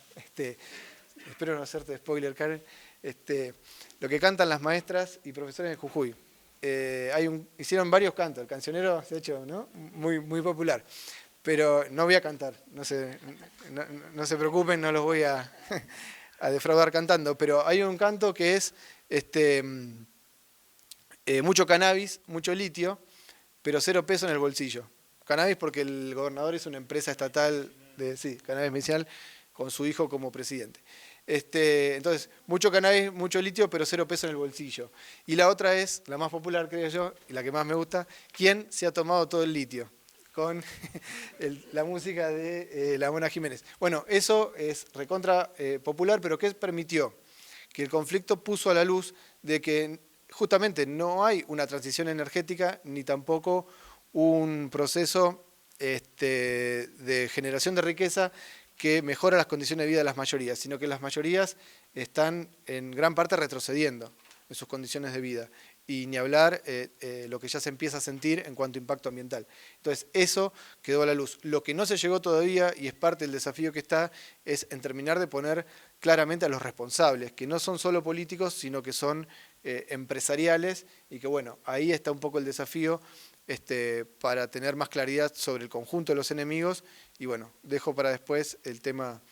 espero no hacerte spoiler, Karen, lo que cantan las maestras y profesores de Jujuy. Hicieron varios cantos, el cancionero se ha hecho, ¿no? Muy popular. Pero no voy a cantar, no se preocupen, no los voy a defraudar cantando, pero hay un canto que es mucho cannabis, mucho litio, pero 0 pesos en el bolsillo. Cannabis porque el gobernador es una empresa estatal de cannabis medicinal con su hijo como presidente. Entonces, mucho cannabis, mucho litio, pero 0 pesos en el bolsillo. Y la otra es, la más popular creo yo, y la que más me gusta, ¿quién se ha tomado todo el litio? Con la música de la Mona Jiménez. Bueno, eso es recontra popular, pero ¿qué permitió? Que el conflicto puso a la luz de que justamente no hay una transición energética ni tampoco un proceso de generación de riqueza que mejora las condiciones de vida de las mayorías, sino que las mayorías están en gran parte retrocediendo en sus condiciones de vida. Y ni hablar lo que ya se empieza a sentir en cuanto a impacto ambiental. Entonces, eso quedó a la luz. Lo que no se llegó todavía, y es parte del desafío que está, es en terminar de poner claramente a los responsables, que no son solo políticos, sino que son empresariales, y que bueno, ahí está un poco el desafío para tener más claridad sobre el conjunto de los enemigos, y bueno, dejo para después el tema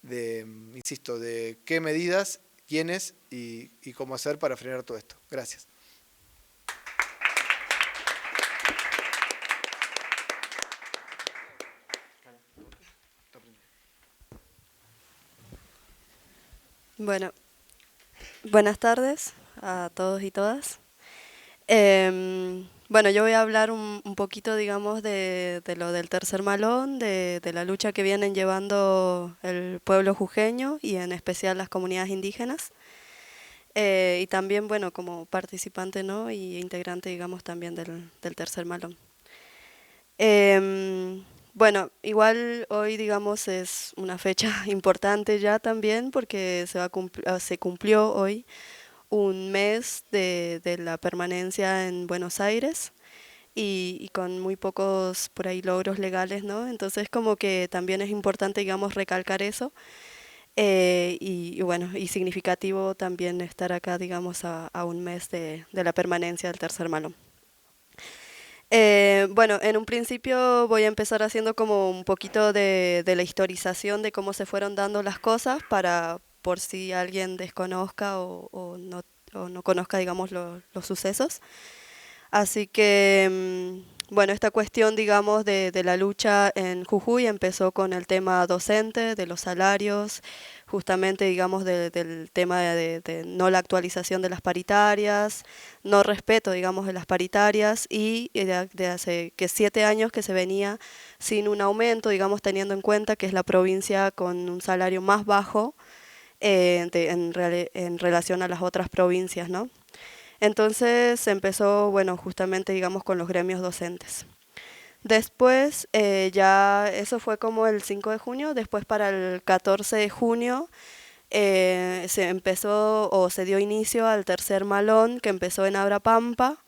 de, insisto, de qué medidas, quiénes y cómo hacer para frenar todo esto. Gracias. Bueno, buenas tardes a todos y todas. Bueno, yo voy a hablar un poquito, digamos, de lo del tercer malón, de la lucha que vienen llevando el pueblo jujeño y en especial las comunidades indígenas. Y también, bueno, como participante, ¿no? Y integrante, digamos, también del tercer malón. Bueno, igual hoy, digamos, es una fecha importante ya también porque se cumplió hoy un mes de la permanencia en Buenos Aires y con muy pocos por ahí logros legales, ¿no? Entonces como que también es importante, digamos, recalcar eso y bueno, y significativo también estar acá, digamos, a un mes de la permanencia del tercer malón. Bueno, en un principio voy a empezar haciendo como un poquito de la historización de cómo se fueron dando las cosas para por si alguien desconozca o no conozca, digamos, los sucesos. Así que, bueno, esta cuestión, digamos, de la lucha en Jujuy empezó con el tema docente, de los salarios, justamente, digamos, del tema de no la actualización de las paritarias, no respeto, digamos, de las paritarias y de hace 7 años que se venía sin un aumento, digamos, teniendo en cuenta que es la provincia con un salario más bajo en relación a las otras provincias, ¿no? Entonces empezó, bueno, justamente, digamos, con los gremios docentes. Después, ya eso fue como el 5 de junio, después para el 14 de junio se empezó o se dio inicio al tercer malón que empezó en Abrapampa,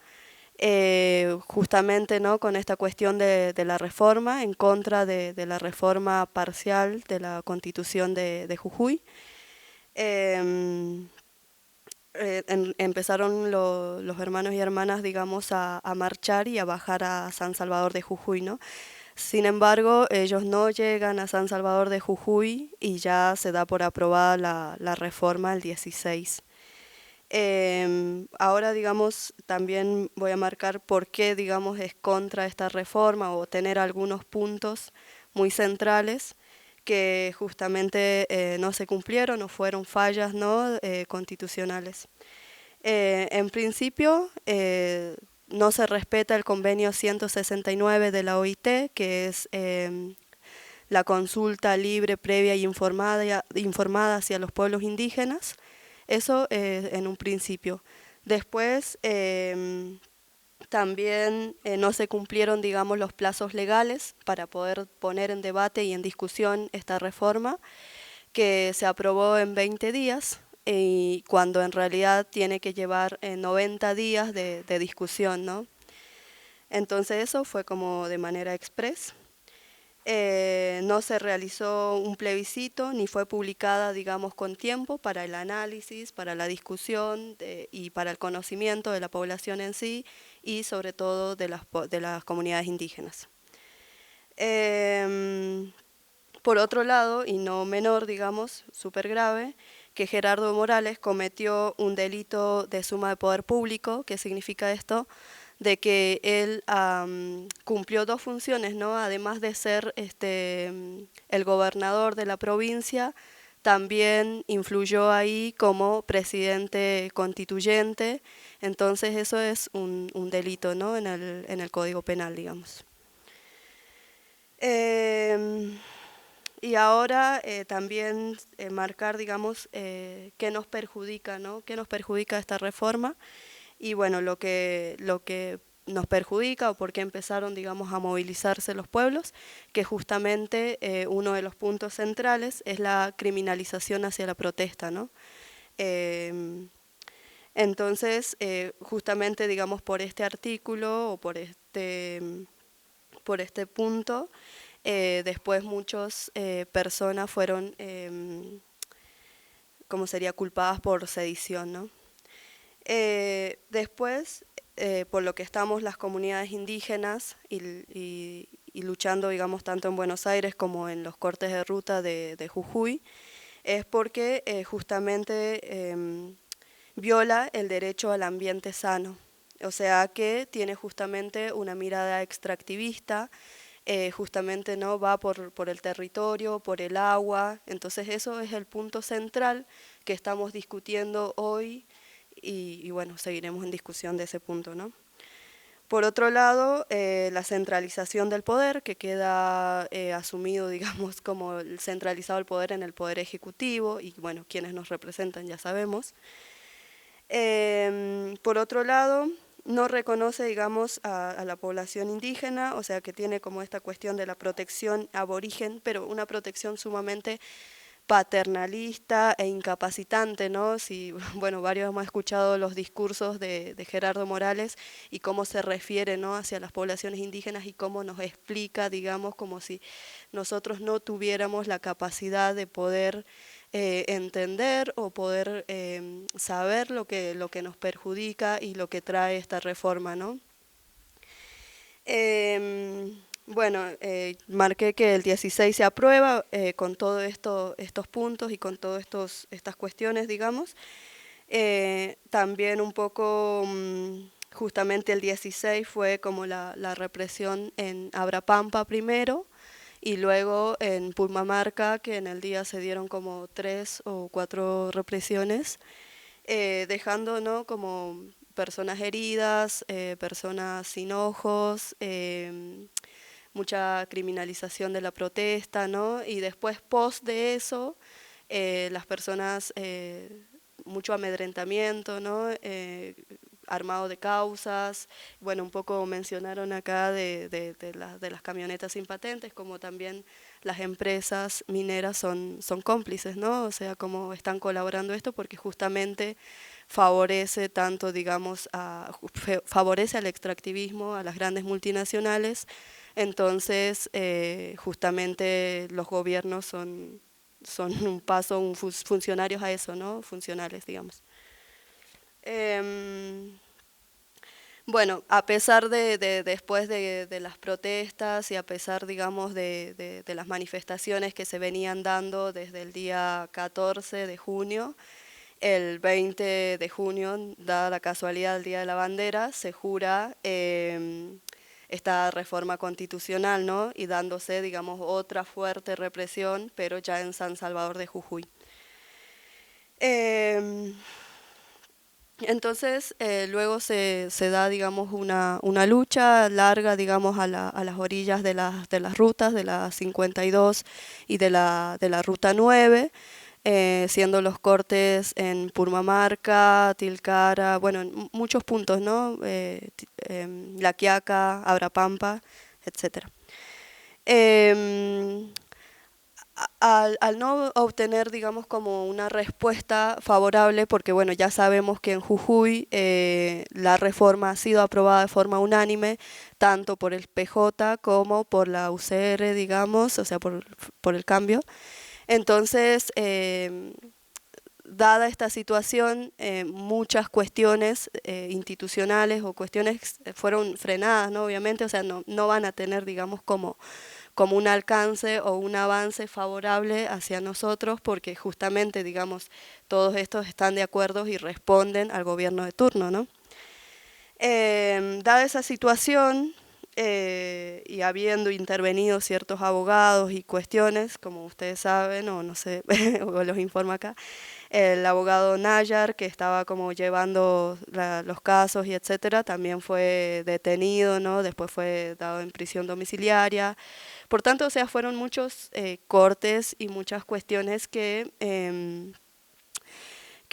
justamente, ¿no? Con esta cuestión de la reforma, en contra de la reforma parcial de la Constitución de Jujuy. Empezaron los hermanos y hermanas, digamos, a marchar y a bajar a San Salvador de Jujuy, ¿no? Sin embargo, ellos no llegan a San Salvador de Jujuy y ya se da por aprobada la reforma el 16. Ahora, digamos, también voy a marcar por qué, digamos, es contra esta reforma o tener algunos puntos muy centrales que justamente no se cumplieron o fueron fallas, ¿no? Constitucionales. En principio, no se respeta el convenio 169 de la OIT, que es la consulta libre, previa y informada hacia los pueblos indígenas. Eso en un principio. Después también no se cumplieron, digamos, los plazos legales para poder poner en debate y en discusión esta reforma, que se aprobó en 20 días, y cuando en realidad tiene que llevar 90 días de discusión, ¿no? Entonces eso fue como de manera express. No se realizó un plebiscito ni fue publicada, digamos, con tiempo para el análisis, para la discusión y para el conocimiento de la población en sí y sobre todo de las comunidades indígenas. Por otro lado, y no menor, digamos, súper grave, que Gerardo Morales cometió un delito de suma de poder público. ¿Qué significa esto? De que él cumplió dos funciones, ¿no? Además de ser el gobernador de la provincia, también influyó ahí como presidente constituyente. Entonces eso es un delito, ¿no? En el Código Penal, digamos. Y ahora también marcar, digamos, qué nos perjudica, ¿no? ¿Qué nos perjudica esta reforma? Y bueno, lo que nos perjudica o por qué empezaron, digamos, a movilizarse los pueblos, que justamente uno de los puntos centrales es la criminalización hacia la protesta, ¿no? Entonces, justamente, digamos, por este artículo o por este punto, después muchas personas fueron, como sería, culpadas por sedición, ¿no? Después, por lo que estamos las comunidades indígenas y luchando, digamos, tanto en Buenos Aires como en los cortes de ruta de Jujuy, es porque justamente viola el derecho al ambiente sano. O sea que tiene justamente una mirada extractivista, justamente no va por el territorio, por el agua. Entonces eso es el punto central que estamos discutiendo hoy y bueno, seguiremos en discusión de ese punto, ¿no? Por otro lado, la centralización del poder, que queda asumido, digamos, como centralizado el poder en el poder ejecutivo, y bueno, quienes nos representan ya sabemos. Por otro lado, no reconoce, digamos, a la población indígena, o sea que tiene como esta cuestión de la protección aborigen, pero una protección sumamente paternalista e incapacitante, ¿no? Si, bueno, varios hemos escuchado los discursos de Gerardo Morales y cómo se refiere, ¿no?, hacia las poblaciones indígenas y cómo nos explica, digamos, como si nosotros no tuviéramos la capacidad de poder entender o poder saber lo que nos perjudica y lo que trae esta reforma, ¿no? Bueno, marqué que el 16 se aprueba con todos estos puntos y con todas estas cuestiones, digamos. También un poco, justamente el 16 fue como la represión en Abrapampa primero, y luego en Purmamarca, que en el día se dieron como 3 o 4 represiones, dejando, ¿no?, como personas heridas, personas sin ojos, mucha criminalización de la protesta, ¿no? Y después, post de eso, las personas, mucho amedrentamiento, ¿no? Armado de causas, bueno, un poco mencionaron acá de las camionetas sin patentes, como también las empresas mineras son cómplices, ¿no? O sea, cómo están colaborando esto, porque justamente favorece tanto, digamos, favorece al extractivismo, a las grandes multinacionales. Entonces, justamente los gobiernos son un paso, funcionarios a eso, ¿no? Funcionales, digamos. Bueno, a pesar después de las protestas y a pesar, digamos, de las manifestaciones que se venían dando desde el día 14 de junio, el 20 de junio, dada la casualidad del Día de la Bandera, se jura esta reforma constitucional, ¿no? Y dándose, digamos, otra fuerte represión, pero ya en San Salvador de Jujuy. Entonces, luego se da, digamos, una lucha larga, digamos, a las orillas de las rutas, de la 52 y de la ruta 9, siendo los cortes en Purmamarca, Tilcara, bueno, en muchos puntos, ¿no? La Quiaca, Abrapampa, etcétera. Al no obtener, digamos, como una respuesta favorable, porque bueno, ya sabemos que en Jujuy la reforma ha sido aprobada de forma unánime, tanto por el PJ como por la UCR, digamos, o sea, por el cambio. Entonces, dada esta situación, muchas cuestiones institucionales o cuestiones fueron frenadas, ¿no? Obviamente, o sea, no van a tener, digamos, como un alcance o un avance favorable hacia nosotros, porque justamente, digamos, todos estos están de acuerdo y responden al gobierno de turno, ¿no? Dada esa situación, y habiendo intervenido ciertos abogados y cuestiones, como ustedes saben, o no sé, o los informa acá, el abogado Nayar, que estaba como llevando los casos y etcétera, también fue detenido, ¿no? Después fue dado en prisión domiciliaria. Por tanto, o sea, fueron muchos cortes y muchas cuestiones que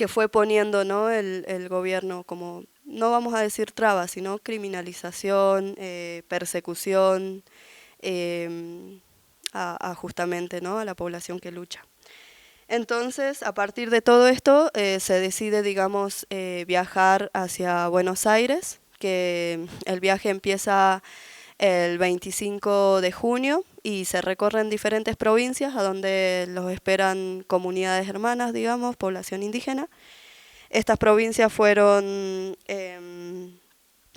fue poniendo, ¿no? el gobierno como, no vamos a decir trabas, sino criminalización, persecución justamente, ¿no? A la población que lucha. Entonces, a partir de todo esto, se decide, digamos, viajar hacia Buenos Aires, que el viaje empieza el 25 de junio y se recorren diferentes provincias a donde los esperan comunidades hermanas, digamos, población indígena. Estas provincias fueron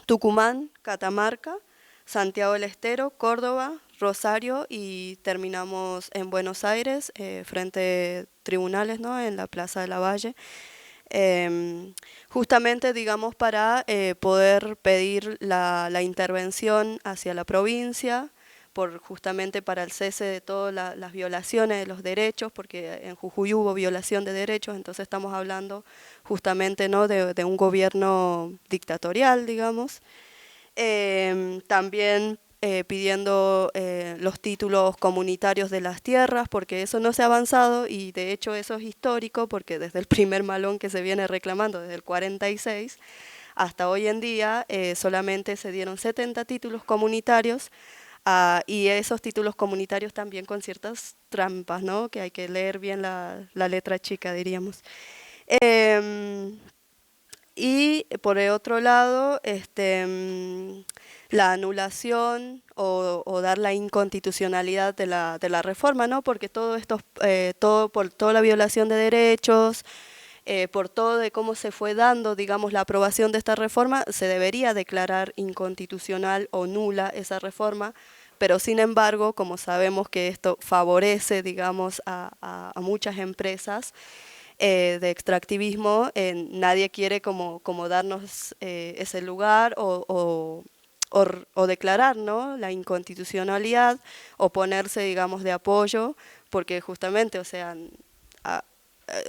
Tucumán, Catamarca, Santiago del Estero, Córdoba, Rosario y terminamos en Buenos Aires, frente a tribunales, ¿no? En la Plaza de la Valle. Justamente, digamos, para poder pedir la intervención hacia la provincia, justamente para el cese de todas las violaciones de los derechos, porque en Jujuy hubo violación de derechos, entonces estamos hablando justamente, ¿no? de un gobierno dictatorial, digamos. También pidiendo los títulos comunitarios de las tierras, porque eso no se ha avanzado y de hecho eso es histórico, porque desde el primer malón que se viene reclamando, desde el 46, hasta hoy en día solamente se dieron 70 títulos comunitarios, y esos títulos comunitarios también con ciertas trampas, ¿no? Que hay que leer bien la letra chica, diríamos. Y por el otro lado, la anulación o dar la inconstitucionalidad de la reforma, ¿no? Porque todo esto, por toda la violación de derechos, por todo de cómo se fue dando, digamos, la aprobación de esta reforma, se debería declarar inconstitucional o nula esa reforma, pero sin embargo, como sabemos que esto favorece, digamos, a muchas empresas de extractivismo, nadie quiere como darnos ese lugar o declarar, ¿no? La inconstitucionalidad o ponerse, digamos, de apoyo, porque justamente, o sea,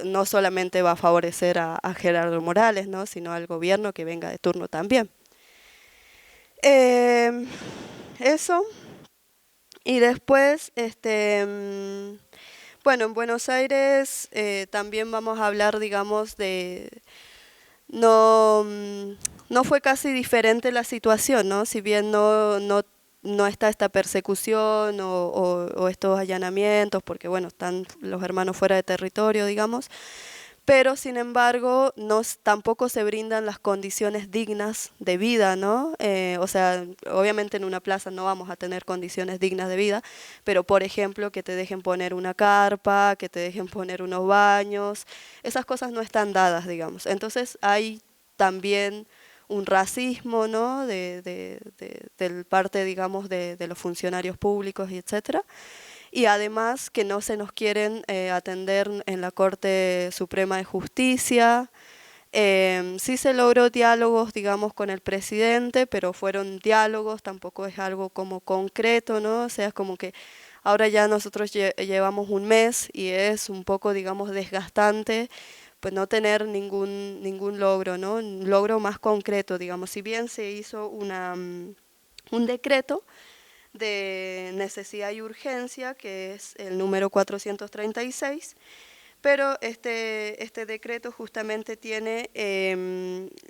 no solamente va a favorecer a Gerardo Morales, ¿no? Sino al gobierno que venga de turno también. Eso. Y después, bueno, en Buenos Aires también vamos a hablar, digamos, no fue casi diferente la situación, ¿no? Si bien no está esta persecución o estos allanamientos, porque bueno, están los hermanos fuera de territorio, digamos, pero sin embargo tampoco se brindan las condiciones dignas de vida, ¿no? O sea, obviamente en una plaza no vamos a tener condiciones dignas de vida, pero por ejemplo que te dejen poner una carpa, que te dejen poner unos baños, esas cosas no están dadas, digamos. Entonces hay también un racismo, ¿no? Del parte, digamos, de los funcionarios públicos y etcétera. Y además que no se nos quieren atender en la Corte Suprema de Justicia. Sí se logró diálogos, digamos, con el presidente, pero fueron diálogos, tampoco es algo como concreto, ¿no? O sea, es como que ahora ya nosotros llevamos un mes y es un poco, digamos, desgastante, pues no tener ningún logro, ¿no? Un logro más concreto, digamos. Si bien se hizo un decreto de necesidad y urgencia, que es el número 436, pero este decreto justamente tiene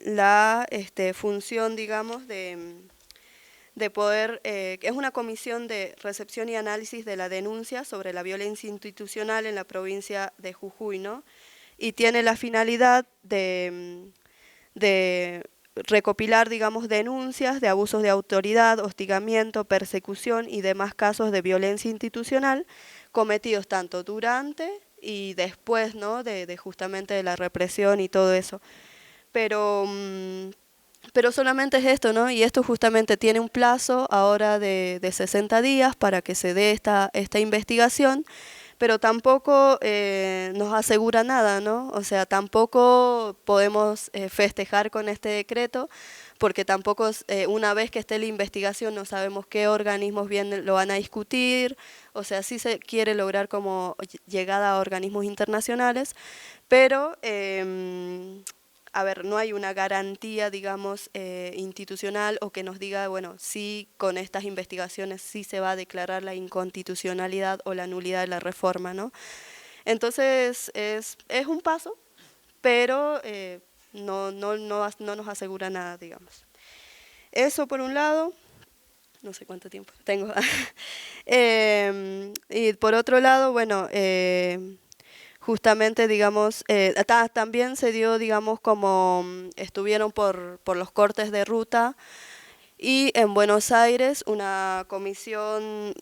la función, digamos, de poder, es una comisión de recepción y análisis de la denuncia sobre la violencia institucional en la provincia de Jujuy, ¿no? Y tiene la finalidad de recopilar, digamos, denuncias de abusos de autoridad, hostigamiento, persecución y demás casos de violencia institucional cometidos tanto durante y después, ¿no? de justamente de la represión y todo eso. Pero solamente es esto, ¿no? Y esto justamente tiene un plazo ahora de 60 días para que se dé esta investigación, pero tampoco nos asegura nada, ¿no? O sea, tampoco podemos festejar con este decreto, porque tampoco una vez que esté la investigación no sabemos qué organismos bien lo van a discutir. O sea, sí se quiere lograr como llegada a organismos internacionales, pero a ver, no hay una garantía, digamos, institucional o que nos diga, bueno, sí, con estas investigaciones sí se va a declarar la inconstitucionalidad o la nulidad de la reforma, ¿no? Entonces, es un paso, pero no nos asegura nada, digamos. Eso por un lado, no sé cuánto tiempo tengo. Y por otro lado, bueno, justamente, digamos, también se dio, digamos, como estuvieron por los cortes de ruta, y en Buenos Aires una comisión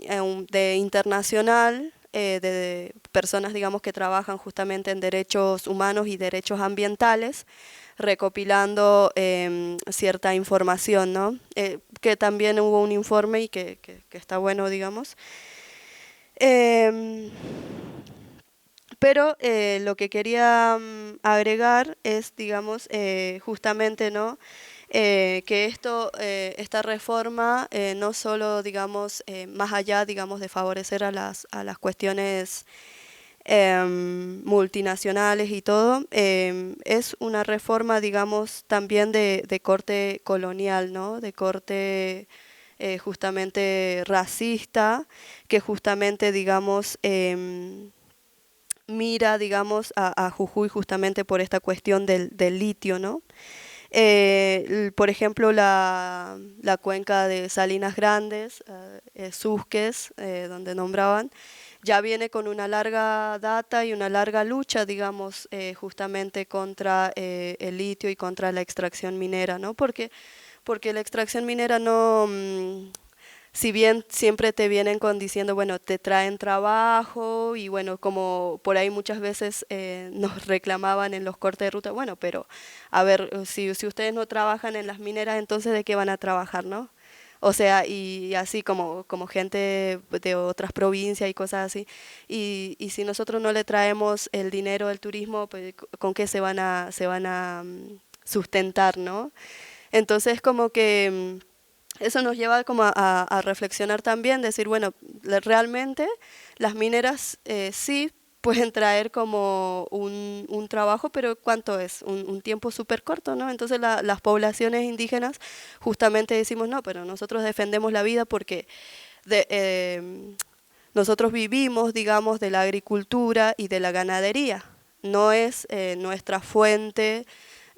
de internacional de personas, digamos, que trabajan justamente en derechos humanos y derechos ambientales, recopilando cierta información, ¿no? Que también hubo un informe y que está bueno, digamos. Pero lo que quería agregar es, digamos, justamente, ¿no? Que esta reforma no solo, digamos, más allá, digamos, de favorecer a las cuestiones multinacionales y todo, es una reforma, digamos, también de corte colonial, ¿no? De corte justamente racista, que justamente, digamos, mira, digamos, a Jujuy justamente por esta cuestión del litio, ¿no? Por ejemplo, la cuenca de Salinas Grandes, Susques, donde nombraban, ya viene con una larga data y una larga lucha, digamos, justamente contra el litio y contra la extracción minera, ¿no? Porque la extracción minera no... si bien siempre te vienen diciendo, bueno, te traen trabajo y bueno, como por ahí muchas veces nos reclamaban en los cortes de ruta, bueno, pero a ver, si ustedes no trabajan en las mineras, entonces ¿de qué van a trabajar, no? O sea, y así como gente de otras provincias y cosas así. Y si nosotros no le traemos el dinero del turismo, pues, ¿con qué se van a sustentar, no? Entonces como que... eso nos lleva como a reflexionar también, decir, bueno, realmente las mineras sí pueden traer como un trabajo, pero ¿cuánto es? Un tiempo súper corto, ¿no? Entonces las poblaciones indígenas justamente decimos, no, pero nosotros defendemos la vida porque nosotros vivimos, digamos, de la agricultura y de la ganadería. No es nuestra fuente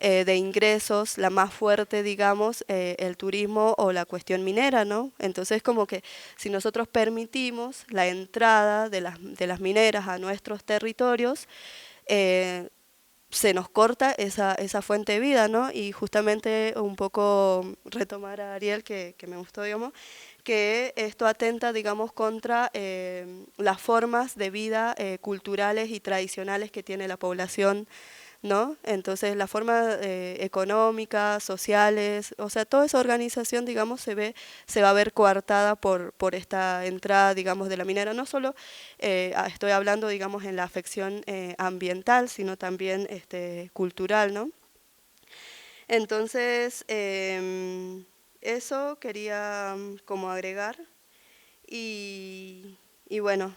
de ingresos, la más fuerte, digamos, el turismo o la cuestión minera, ¿no? Entonces, como que si nosotros permitimos la entrada de las mineras a nuestros territorios, se nos corta esa fuente de vida, ¿no? Y justamente un poco retomar a Ariel, que me gustó, digamos, que esto atenta, digamos, contra las formas de vida culturales y tradicionales que tiene la población ¿no? Entonces las formas económicas, sociales, o sea, toda esa organización, digamos, se va a ver coartada por esta entrada, digamos, de la minera. No solo estoy hablando, digamos, en la afección ambiental, sino también cultural, ¿no? Entonces, eso quería como agregar. Y bueno,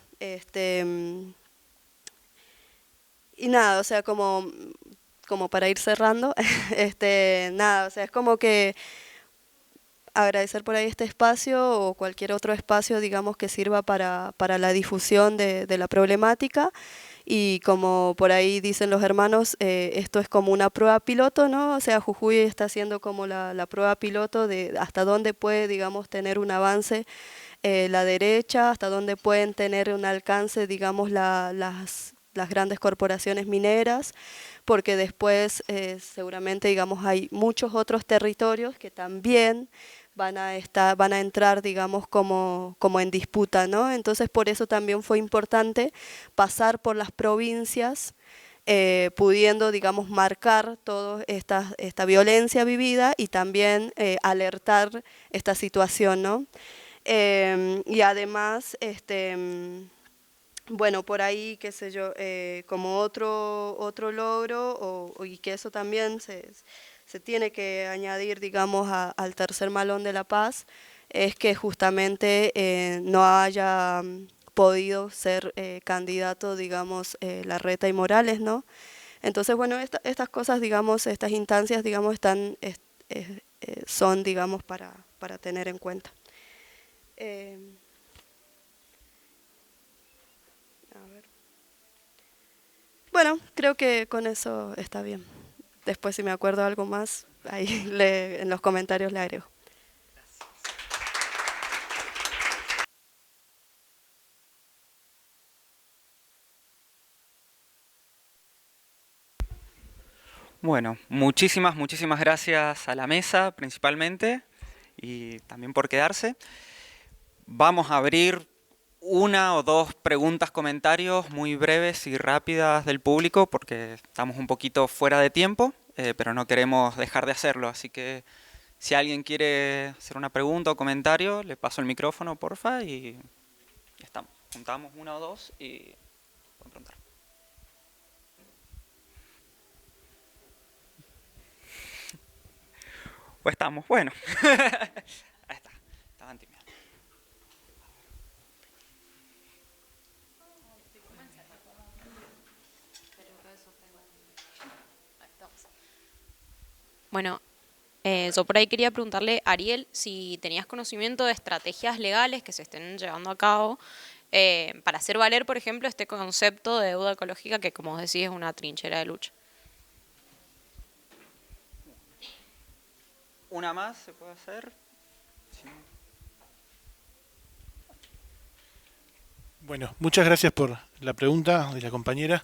y nada, o sea, como para ir cerrando, nada, o sea, es como que agradecer por ahí este espacio o cualquier otro espacio, digamos, que sirva para la difusión de la problemática. Y como por ahí dicen los hermanos, esto es como una prueba piloto, ¿no? O sea, Jujuy está haciendo como la prueba piloto de hasta dónde puede, digamos, tener un avance la derecha, hasta dónde pueden tener un alcance, digamos, las grandes corporaciones mineras, porque después seguramente, digamos, hay muchos otros territorios que también van a entrar, digamos, como en disputa, ¿no? Entonces, por eso también fue importante pasar por las provincias, pudiendo, digamos, marcar toda esta violencia vivida y también alertar esta situación, ¿no? Y además, bueno, por ahí, qué sé yo, como otro logro, y que eso también se tiene que añadir, digamos, al tercer malón de la paz, es que justamente no haya podido ser candidato, digamos, Larreta y Morales, ¿no? Entonces, bueno, estas cosas, digamos, estas instancias, digamos, son, digamos, para tener en cuenta. A ver. Bueno, creo que con eso está bien. Después, si me acuerdo algo más, ahí en los comentarios le agrego. Bueno, muchísimas gracias a la mesa principalmente y también por quedarse. Vamos a abrir una o dos preguntas, comentarios muy breves y rápidas del público porque estamos un poquito fuera de tiempo, pero no queremos dejar de hacerlo. Así que si alguien quiere hacer una pregunta o comentario, le paso el micrófono, porfa, y ya estamos. Juntamos una o dos y pueden preguntar. Pues estamos, bueno. Ahí está, estaban tímidos. Bueno, yo por ahí quería preguntarle a Ariel si tenías conocimiento de estrategias legales que se estén llevando a cabo para hacer valer, por ejemplo, este concepto de deuda ecológica que, como vos decís, es una trinchera de lucha. ¿Una más se puede hacer? Sí. Bueno, muchas gracias por la pregunta de la compañera.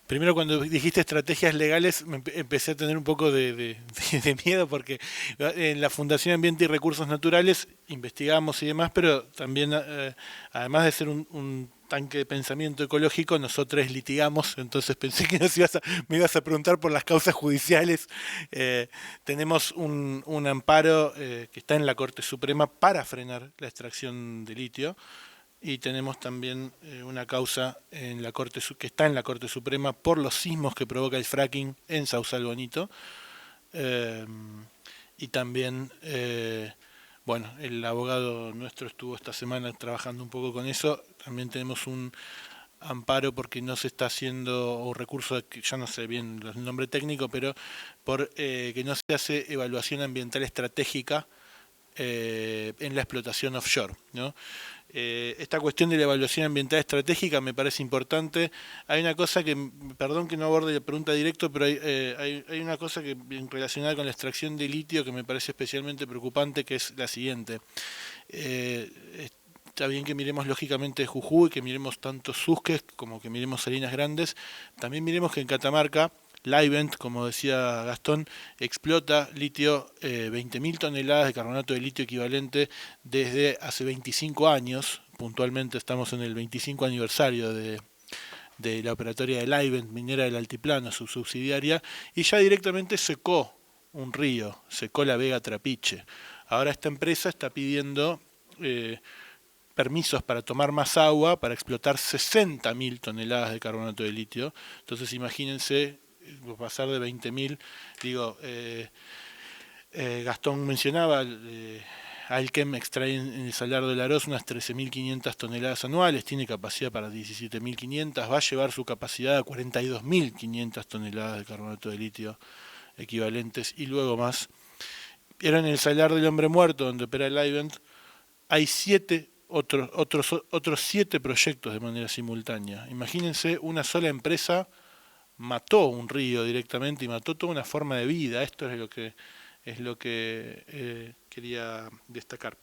Primero, cuando dijiste estrategias legales, empecé a tener un poco de miedo porque en la Fundación Ambiente y Recursos Naturales investigamos y demás, pero también, además de ser un tanque de pensamiento ecológico, nosotros litigamos, entonces pensé que me ibas a preguntar por las causas judiciales. Tenemos un amparo que está en la Corte Suprema para frenar la extracción de litio. Y tenemos también una causa en la Corte que está en la Corte Suprema por los sismos que provoca el fracking en Sausal Bonito. Y también, bueno, el abogado nuestro estuvo esta semana trabajando un poco con eso. También tenemos un amparo porque no se está haciendo, o recurso, ya no sé bien el nombre técnico, pero por que no se hace evaluación ambiental estratégica en la explotación offshore, ¿no? Esta cuestión de la evaluación ambiental estratégica me parece importante. Hay una cosa que, perdón que no aborde la pregunta directo, pero hay una cosa que relacionada con la extracción de litio que me parece especialmente preocupante, que es la siguiente. Está bien que miremos lógicamente Jujuy, que miremos tanto Susques como que miremos Salinas Grandes. También miremos que en Catamarca Livent, como decía Gastón, explota litio, 20.000 toneladas de carbonato de litio equivalente desde hace 25 años. Puntualmente estamos en el 25 aniversario de de la operatoria de Livent, minera del Altiplano, su subsidiaria, y ya directamente secó un río, secó la Vega Trapiche. Ahora esta empresa está pidiendo permisos para tomar más agua, para explotar 60.000 toneladas de carbonato de litio. Entonces imagínense pasar de 20.000, digo, Gastón mencionaba, Alkem extrae en el Salar del Aroz unas 13.500 toneladas anuales, tiene capacidad para 17.500, va a llevar su capacidad a 42.500 toneladas de carbonato de litio equivalentes y luego más. Era en el Salar del Hombre Muerto, donde opera el Livent, hay otros 7 proyectos de manera simultánea. Imagínense, una sola empresa mató un río directamente y mató toda una forma de vida. Esto es lo que quería destacar.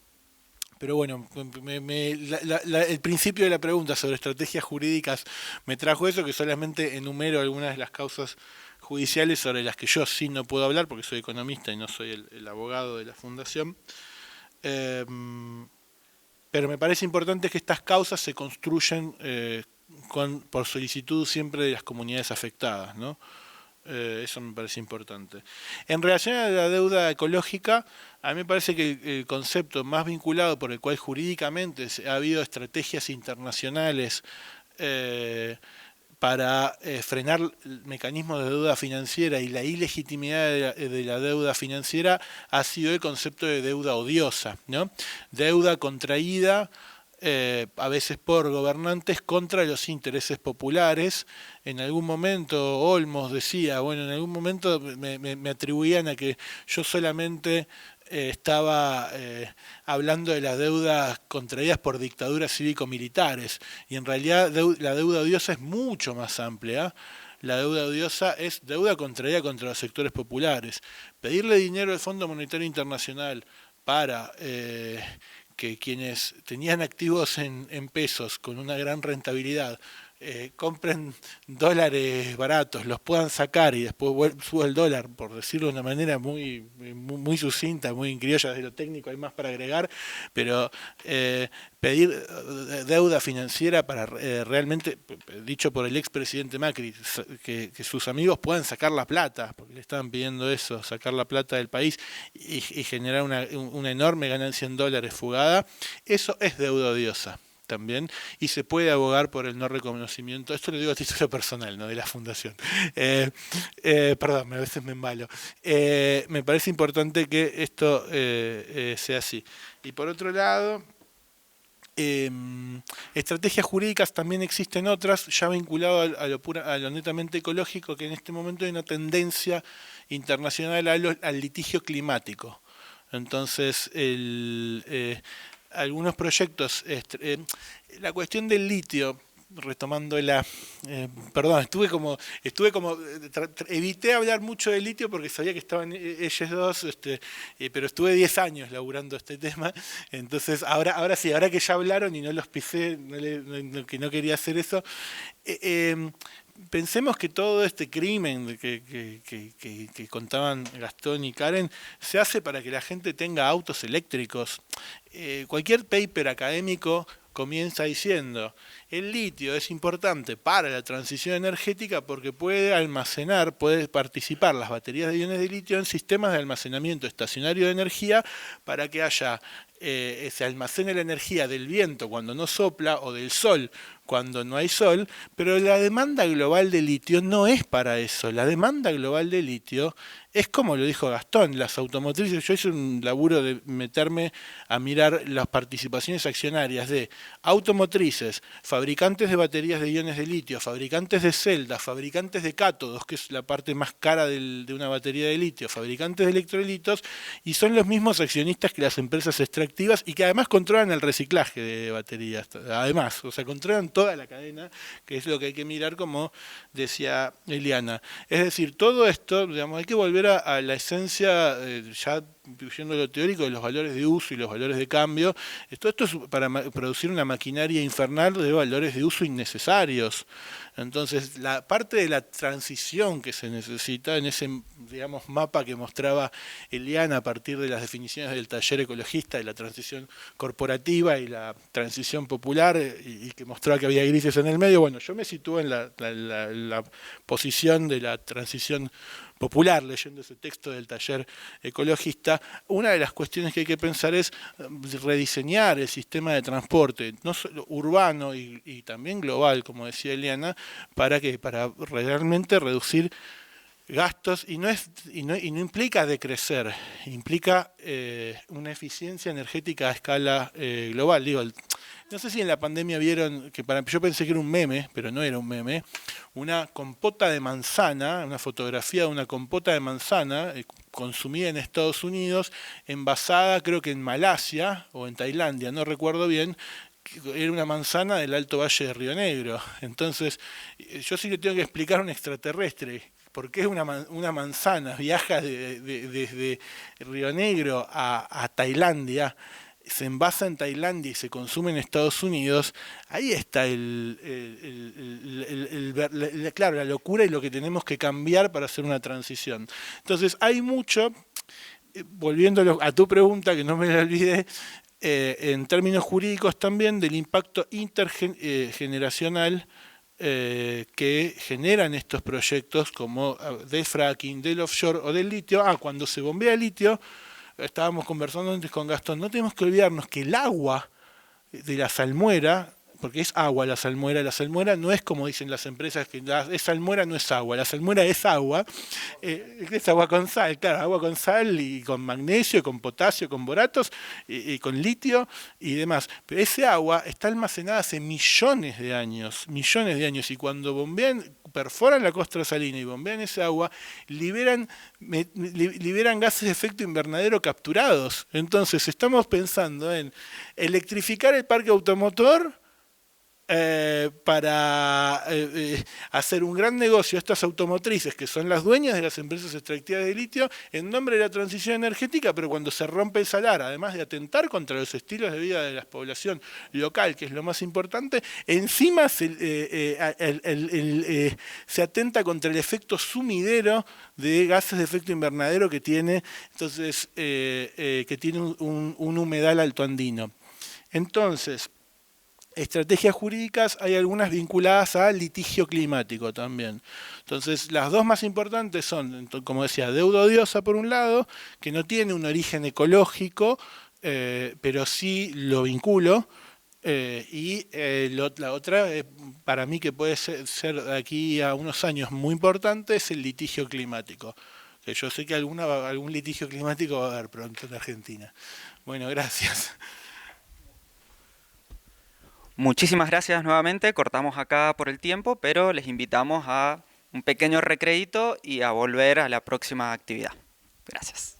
Pero bueno, el principio de la pregunta sobre estrategias jurídicas me trajo eso, que solamente enumero algunas de las causas judiciales sobre las que yo sí no puedo hablar, porque soy economista y no soy el abogado de la fundación. Pero me parece importante que estas causas se construyen por solicitud siempre de las comunidades afectadas, ¿no? Eso me parece importante. En relación a la deuda ecológica, a mí me parece que el concepto más vinculado por el cual jurídicamente ha habido estrategias internacionales para frenar mecanismos de deuda financiera y la ilegitimidad de la deuda financiera ha sido el concepto de deuda odiosa, ¿no? Deuda contraída a veces por gobernantes contra los intereses populares. En algún momento Olmos decía, bueno, en algún momento me atribuían a que yo solamente estaba hablando de las deudas contraídas por dictaduras cívico-militares, y en realidad la deuda odiosa es mucho más amplia. La deuda odiosa es deuda contraída contra los sectores populares. Pedirle dinero al Fondo Monetario Internacional para que quienes tenían activos en pesos con una gran rentabilidad compren dólares baratos, los puedan sacar y después sube el dólar, por decirlo de una manera muy sucinta, muy criolla, desde lo técnico hay más para agregar, pero pedir deuda financiera para realmente, dicho por el expresidente Macri, que sus amigos puedan sacar la plata, porque le estaban pidiendo eso, sacar la plata del país y generar una enorme ganancia en dólares fugada, eso es deuda odiosa también, y se puede abogar por el no reconocimiento. Esto lo digo a título personal, no de la fundación. Perdón, a veces me embalo. Me parece importante que esto sea así. Y por otro lado, estrategias jurídicas también existen otras, ya vinculado a lo netamente ecológico, que en este momento hay una tendencia internacional al litigio climático. Entonces, algunos proyectos, la cuestión del litio, retomando perdón, evité hablar mucho de litio porque sabía que estaban ellos dos, pero estuve 10 años laburando este tema, entonces ahora sí, ahora que ya hablaron y no los pisé, que no quería hacer eso, pensemos que todo este crimen que contaban Gastón y Karen se hace para que la gente tenga autos eléctricos. Cualquier paper académico comienza diciendo: el litio es importante para la transición energética porque puede participar las baterías de iones de litio en sistemas de almacenamiento estacionario de energía para que se almacene la energía del viento cuando no sopla o del sol cuando no hay sol, pero la demanda global de litio no es para eso. La demanda global de litio es como lo dijo Gastón, las automotrices. Yo hice un laburo de meterme a mirar las participaciones accionarias de automotrices, fabricantes de baterías de iones de litio, fabricantes de celdas, fabricantes de cátodos, que es la parte más cara de una batería de litio, fabricantes de electrolitos, y son los mismos accionistas que las empresas extractivas y que además controlan el reciclaje de baterías. Además, o sea, controlan toda la cadena, que es lo que hay que mirar, como decía Eliana. Es decir, todo esto, digamos, hay que volver a la esencia, ya yendo a lo teórico, de los valores de uso y los valores de cambio. Esto es para producir una maquinaria infernal, valores de uso innecesarios. Entonces, la parte de la transición que se necesita en ese, digamos, mapa que mostraba Eliana a partir de las definiciones del taller ecologista, de la transición corporativa y la transición popular, y que mostraba que había grises en el medio, bueno, yo me sitúo en la posición de la transición popular, leyendo ese texto del taller ecologista. Una de las cuestiones que hay que pensar es rediseñar el sistema de transporte, no solo urbano y también global, como decía Eliana, para realmente reducir gastos, y no implica decrecer, implica una eficiencia energética a escala global. Digo, no sé si en la pandemia vieron, yo pensé que era un meme, pero no era un meme, una compota de manzana, una fotografía de una compota de manzana consumida en Estados Unidos, envasada creo que en Malasia o en Tailandia, no recuerdo bien. Era una manzana del Alto Valle de Río Negro. Entonces, yo sí le tengo que explicar a un extraterrestre por qué una manzana viaja desde Río Negro a Tailandia, se envasa en Tailandia y se consume en Estados Unidos. Ahí está claro, la locura y lo que tenemos que cambiar para hacer una transición. Entonces, hay mucho, volviendo a tu pregunta, que no me la olvidé, en términos jurídicos también, del impacto intergeneracional que generan estos proyectos como del fracking, del offshore o del litio. Cuando se bombea el litio, estábamos conversando antes con Gastón, no tenemos que olvidarnos que el agua de la salmuera, porque es agua la salmuera no es como dicen las empresas, que es salmuera, no es agua, la salmuera es agua con sal, claro, agua con sal y con magnesio, con potasio, con boratos, y con litio y demás. Pero ese agua está almacenada hace millones de años, y cuando perforan la costra salina y bombean ese agua, liberan gases de efecto invernadero capturados. Entonces estamos pensando en electrificar el parque automotor para hacer un gran negocio a estas automotrices, que son las dueñas de las empresas extractivas de litio, en nombre de la transición energética, pero cuando se rompe el salar, además de atentar contra los estilos de vida de la población local, que es lo más importante, encima se atenta contra el efecto sumidero de gases de efecto invernadero que tiene, entonces, que tiene un humedal altoandino. Entonces, estrategias jurídicas, hay algunas vinculadas al litigio climático también. Entonces, las dos más importantes son, como decía, deuda odiosa por un lado, que no tiene un origen ecológico, pero sí lo vinculo, la otra, para mí que puede ser de aquí a unos años muy importante, es el litigio climático. Que yo sé que algún litigio climático va a haber pronto en Argentina. Bueno, gracias. Muchísimas gracias nuevamente, cortamos acá por el tiempo, pero les invitamos a un pequeño recreíto y a volver a la próxima actividad. Gracias.